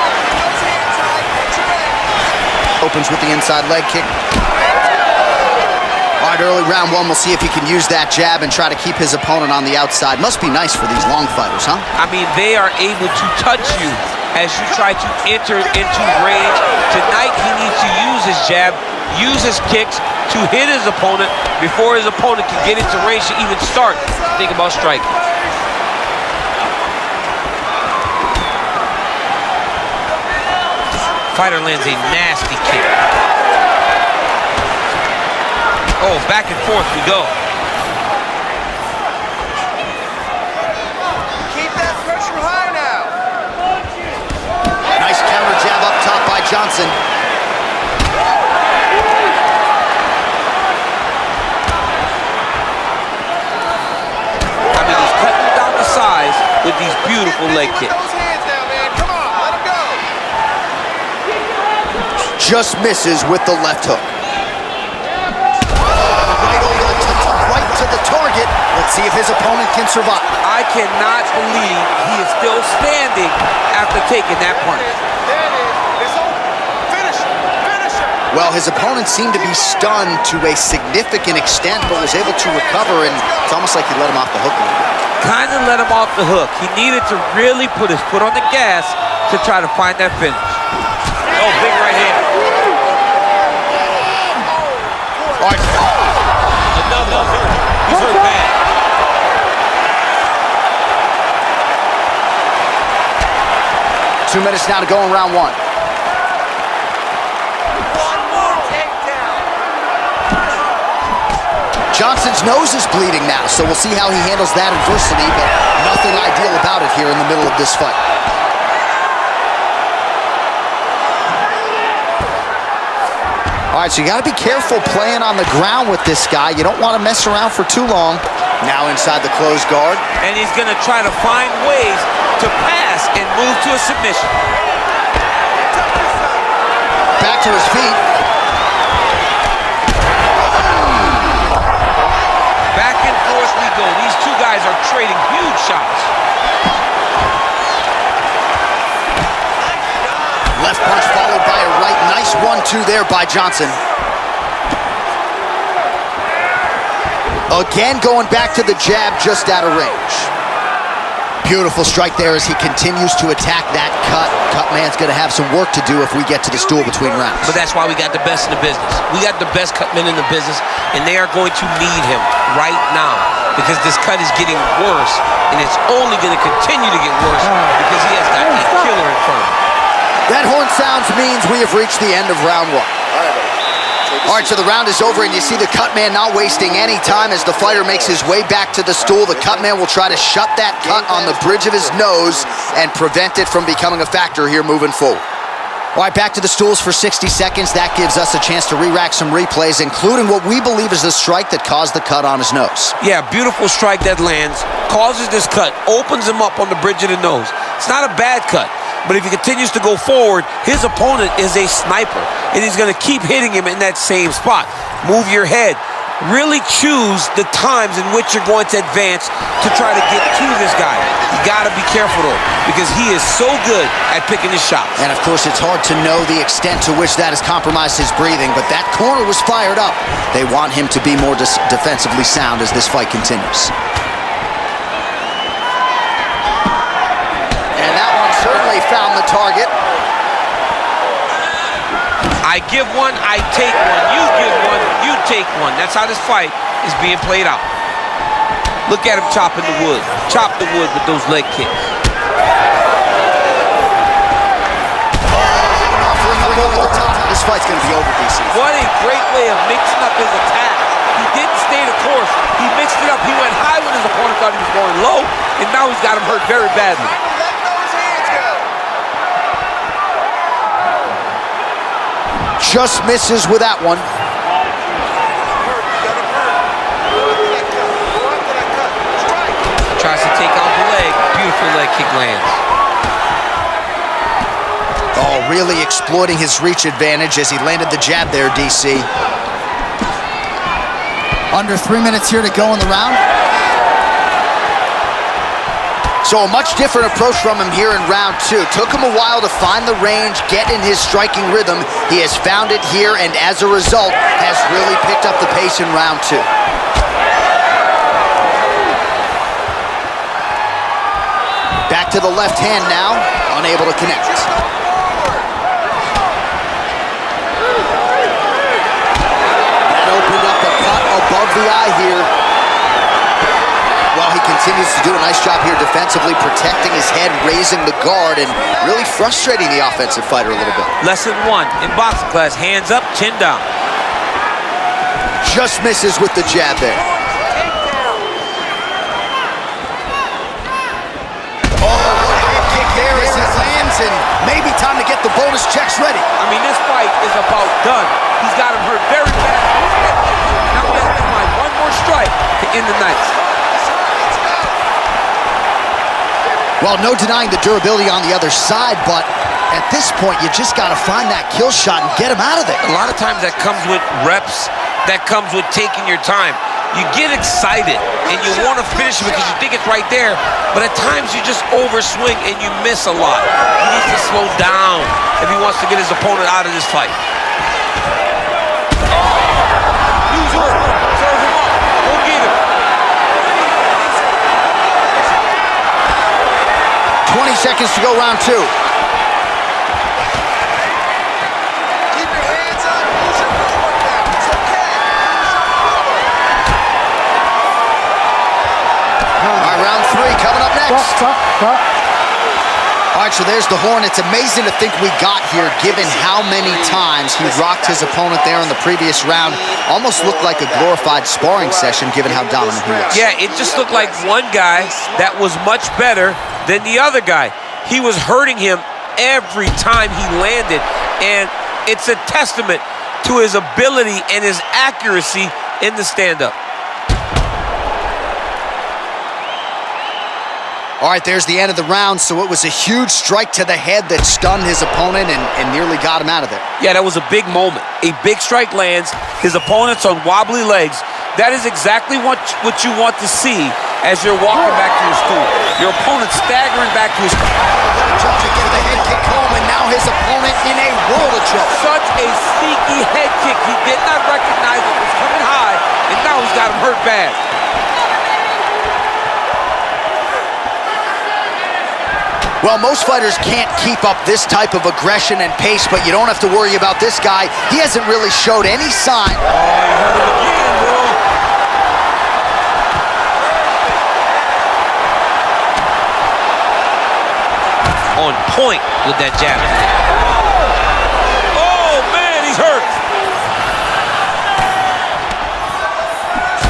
Opens with the inside leg kick. All right, early round 1, we'll see if he can use that jab and try to keep his opponent on the outside. Must be nice for these long fighters, huh? I mean, they are able to touch you as you try to enter into range. Tonight, he needs to use his jab, use his kicks to hit his opponent before his opponent can get into range to even start to think about striking. Fighter lands a nasty kick. Oh, back and forth we go. Keep that pressure high now. Nice counter jab up top by Johnson. I mean, he's cutting down the size with these beautiful leg kicks. Those hands now, man. Come on, let him go. Just misses with the left hook. Right to the target. Let's see if his opponent can survive. I cannot believe he is still standing after taking that punch. There it is. It's over. Finish him. Finish him. Well, his opponent seemed to be stunned to a significant extent, but was able to recover, and it's almost like he let him off the hook a little bit. Kind of let him off the hook. He needed to really put his foot on the gas to try to find that finish. Oh, big right hand. All right. Another hurt. He's hurt bad. 2 minutes now to go in round 1. One more takedown. Johnson's nose is bleeding now, so we'll see how he handles that adversity, but nothing ideal about it here in the middle of this fight. All right, so you got to be careful playing on the ground with this guy. You don't want to mess around for too long. Now inside the closed guard. And he's going to try to find ways to pass and move to a submission. Back to his feet. Back and forth we go. These two guys are trading huge shots. Left punch followed by a right. Nice 1-2 there by Johnson. Again going back to the jab just out of range. Beautiful strike there as he continues to attack that cut. Cut man's going to have some work to do if we get to the stool between rounds. But that's why we got the best in the business. We got the best cut men in the business, and they are going to need him right now because this cut is getting worse, and it's only going to continue to get worse because he has got a killer in front of him. That horn sounds means we have reached the end of round 1. All right, so the round is over, and you see the cut man not wasting any time as the fighter makes his way back to the stool. The cut man will try to shut that cut on the bridge of his nose and prevent it from becoming a factor here moving forward. All right, back to the stools for 60 seconds. That gives us a chance to re-rack some replays, including what we believe is the strike that caused the cut on his nose. Yeah, beautiful strike that lands, causes this cut, opens him up on the bridge of the nose. It's not a bad cut. But if he continues to go forward, his opponent is a sniper, and he's going to keep hitting him in that same spot. Move your head. Really choose the times in which you're going to advance to try to get to this guy. You got to be careful, though, because he is so good at picking his shots. And, of course, it's hard to know the extent to which that has compromised his breathing, but that corner was fired up. They want him to be more defensively sound as this fight continues. And that one certainly found the target. I give one, I take one. You give one, you take one. That's how this fight is being played out. Look at him chopping the wood. Chop the wood with those leg kicks. This fight's going to be over, DC. What a great way of mixing up his attack. He didn't stay the course. He mixed it up. He went high when his opponent thought he was going low, and now he's got him hurt very badly. Just misses with that one. Tries to take out the leg. Beautiful leg kick lands. Oh, really exploiting his reach advantage as he landed the jab there, DC. Under 3 minutes here to go in the round. So a much different approach from him here in round 2. Took him a while to find the range, get in his striking rhythm. He has found it here, and as a result, has really picked up the pace in round 2. Back to the left hand now, unable to connect. That opened up a cut above the eye here. Well, he continues to do a nice job here defensively, protecting his head, raising the guard, and really frustrating the offensive fighter a little bit. Lesson 1 in boxing class, hands up, chin down. Just misses with the jab there. Oh, what a head kick there as he lands, and maybe time to get the bonus checks ready. I mean, this fight is about done. He's got him hurt very bad. Now he has to find one more strike to end the night. Well, no denying the durability on the other side, but at this point, you just got to find that kill shot and get him out of there. A lot of times that comes with reps, that comes with taking your time. You get excited, and you want to finish it because you think it's right there, but at times you just overswing and you miss a lot. He needs to slow down if he wants to get his opponent out of this fight. Use her. Serve him up. Go get him. 20 seconds to go, round 2. Keep your hands up. Use your footwork now. It's okay. All right, round 3 coming up next. Stop. All right, so there's the horn. It's amazing to think we got here, given how many times he rocked his opponent there in the previous round. Almost looked like a glorified sparring session, given how dominant he was. Yeah, it just looked like one guy that was much better than the other guy. He was hurting him every time he landed, and it's a testament to his ability and his accuracy in the stand-up. All right, there's the end of the round, so it was a huge strike to the head that stunned his opponent and nearly got him out of there. Yeah, that was a big moment. A big strike lands, his opponent's on wobbly legs. That is exactly what you want to see as you're walking back to your stool. Your opponent staggering back to his stool. Jump to get the head kick home, and now his opponent in a world of trouble. Such a sneaky head kick. He did not recognize it was coming high, and now he's got him hurt bad. Well, most fighters can't keep up this type of aggression and pace, but you don't have to worry about this guy. He hasn't really showed any sign. Oh, you heard him again, bro. On point with that jab. Oh, man, he's hurt.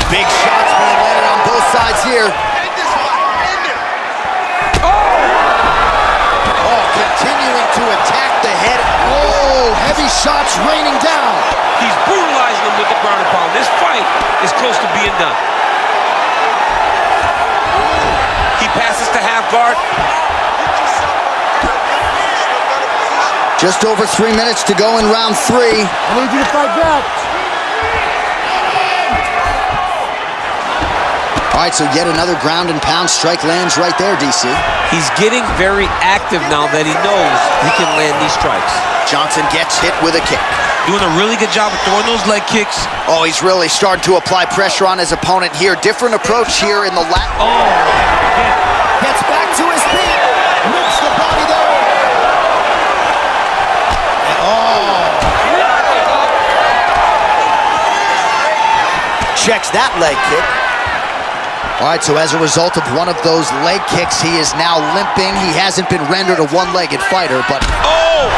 Big shots being landed on both sides here. Continuing to attack the head. Oh, heavy shots raining down. He's brutalizing him with the ground and pound. This fight is close to being done. He passes to half guard. Just over 3 minutes to go in round 3. I need you to fight back. All right, so yet another ground and pound strike lands right there, DC. He's getting very active now that he knows he can land these strikes. Johnson gets hit with a kick. Doing a really good job of throwing those leg kicks. Oh, he's really starting to apply pressure on his opponent here. Different approach here in the last. Oh, Gets back to his feet. Rips the body there. Oh. Checks that leg kick. All right, so as a result of one of those leg kicks, he is now limping. He hasn't been rendered a one-legged fighter, but... Oh!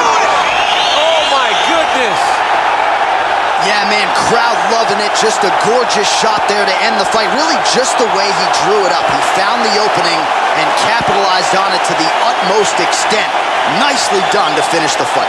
Oh, my goodness! Yeah, man, crowd loving it. Just a gorgeous shot there to end the fight. Really just the way he drew it up. He found the opening and capitalized on it to the utmost extent. Nicely done to finish the fight.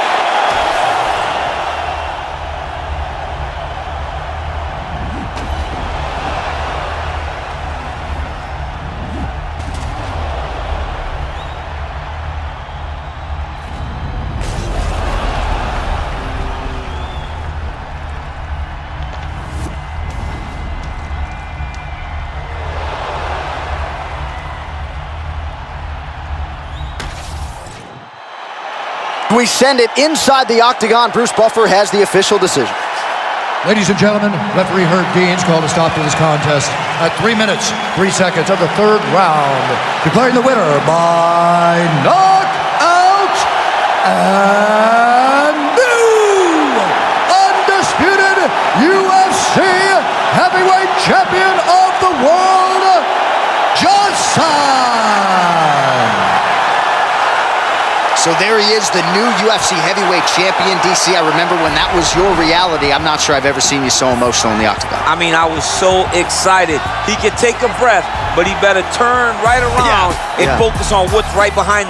We send it inside the octagon. Bruce Buffer has the official decision. Ladies and gentlemen, referee Herb Deans called a stop to this contest at 3 minutes, 3 seconds of the 3rd round, declaring the winner by knockout and new undisputed UFC heavyweight champion of the world, Johnson. So there he is, the new UFC heavyweight champion. DC, I remember when that was your reality. I'm not sure I've ever seen you so emotional in the octagon. I mean, I was so excited. He could take a breath, but he better turn right around and focus on what's right behind him.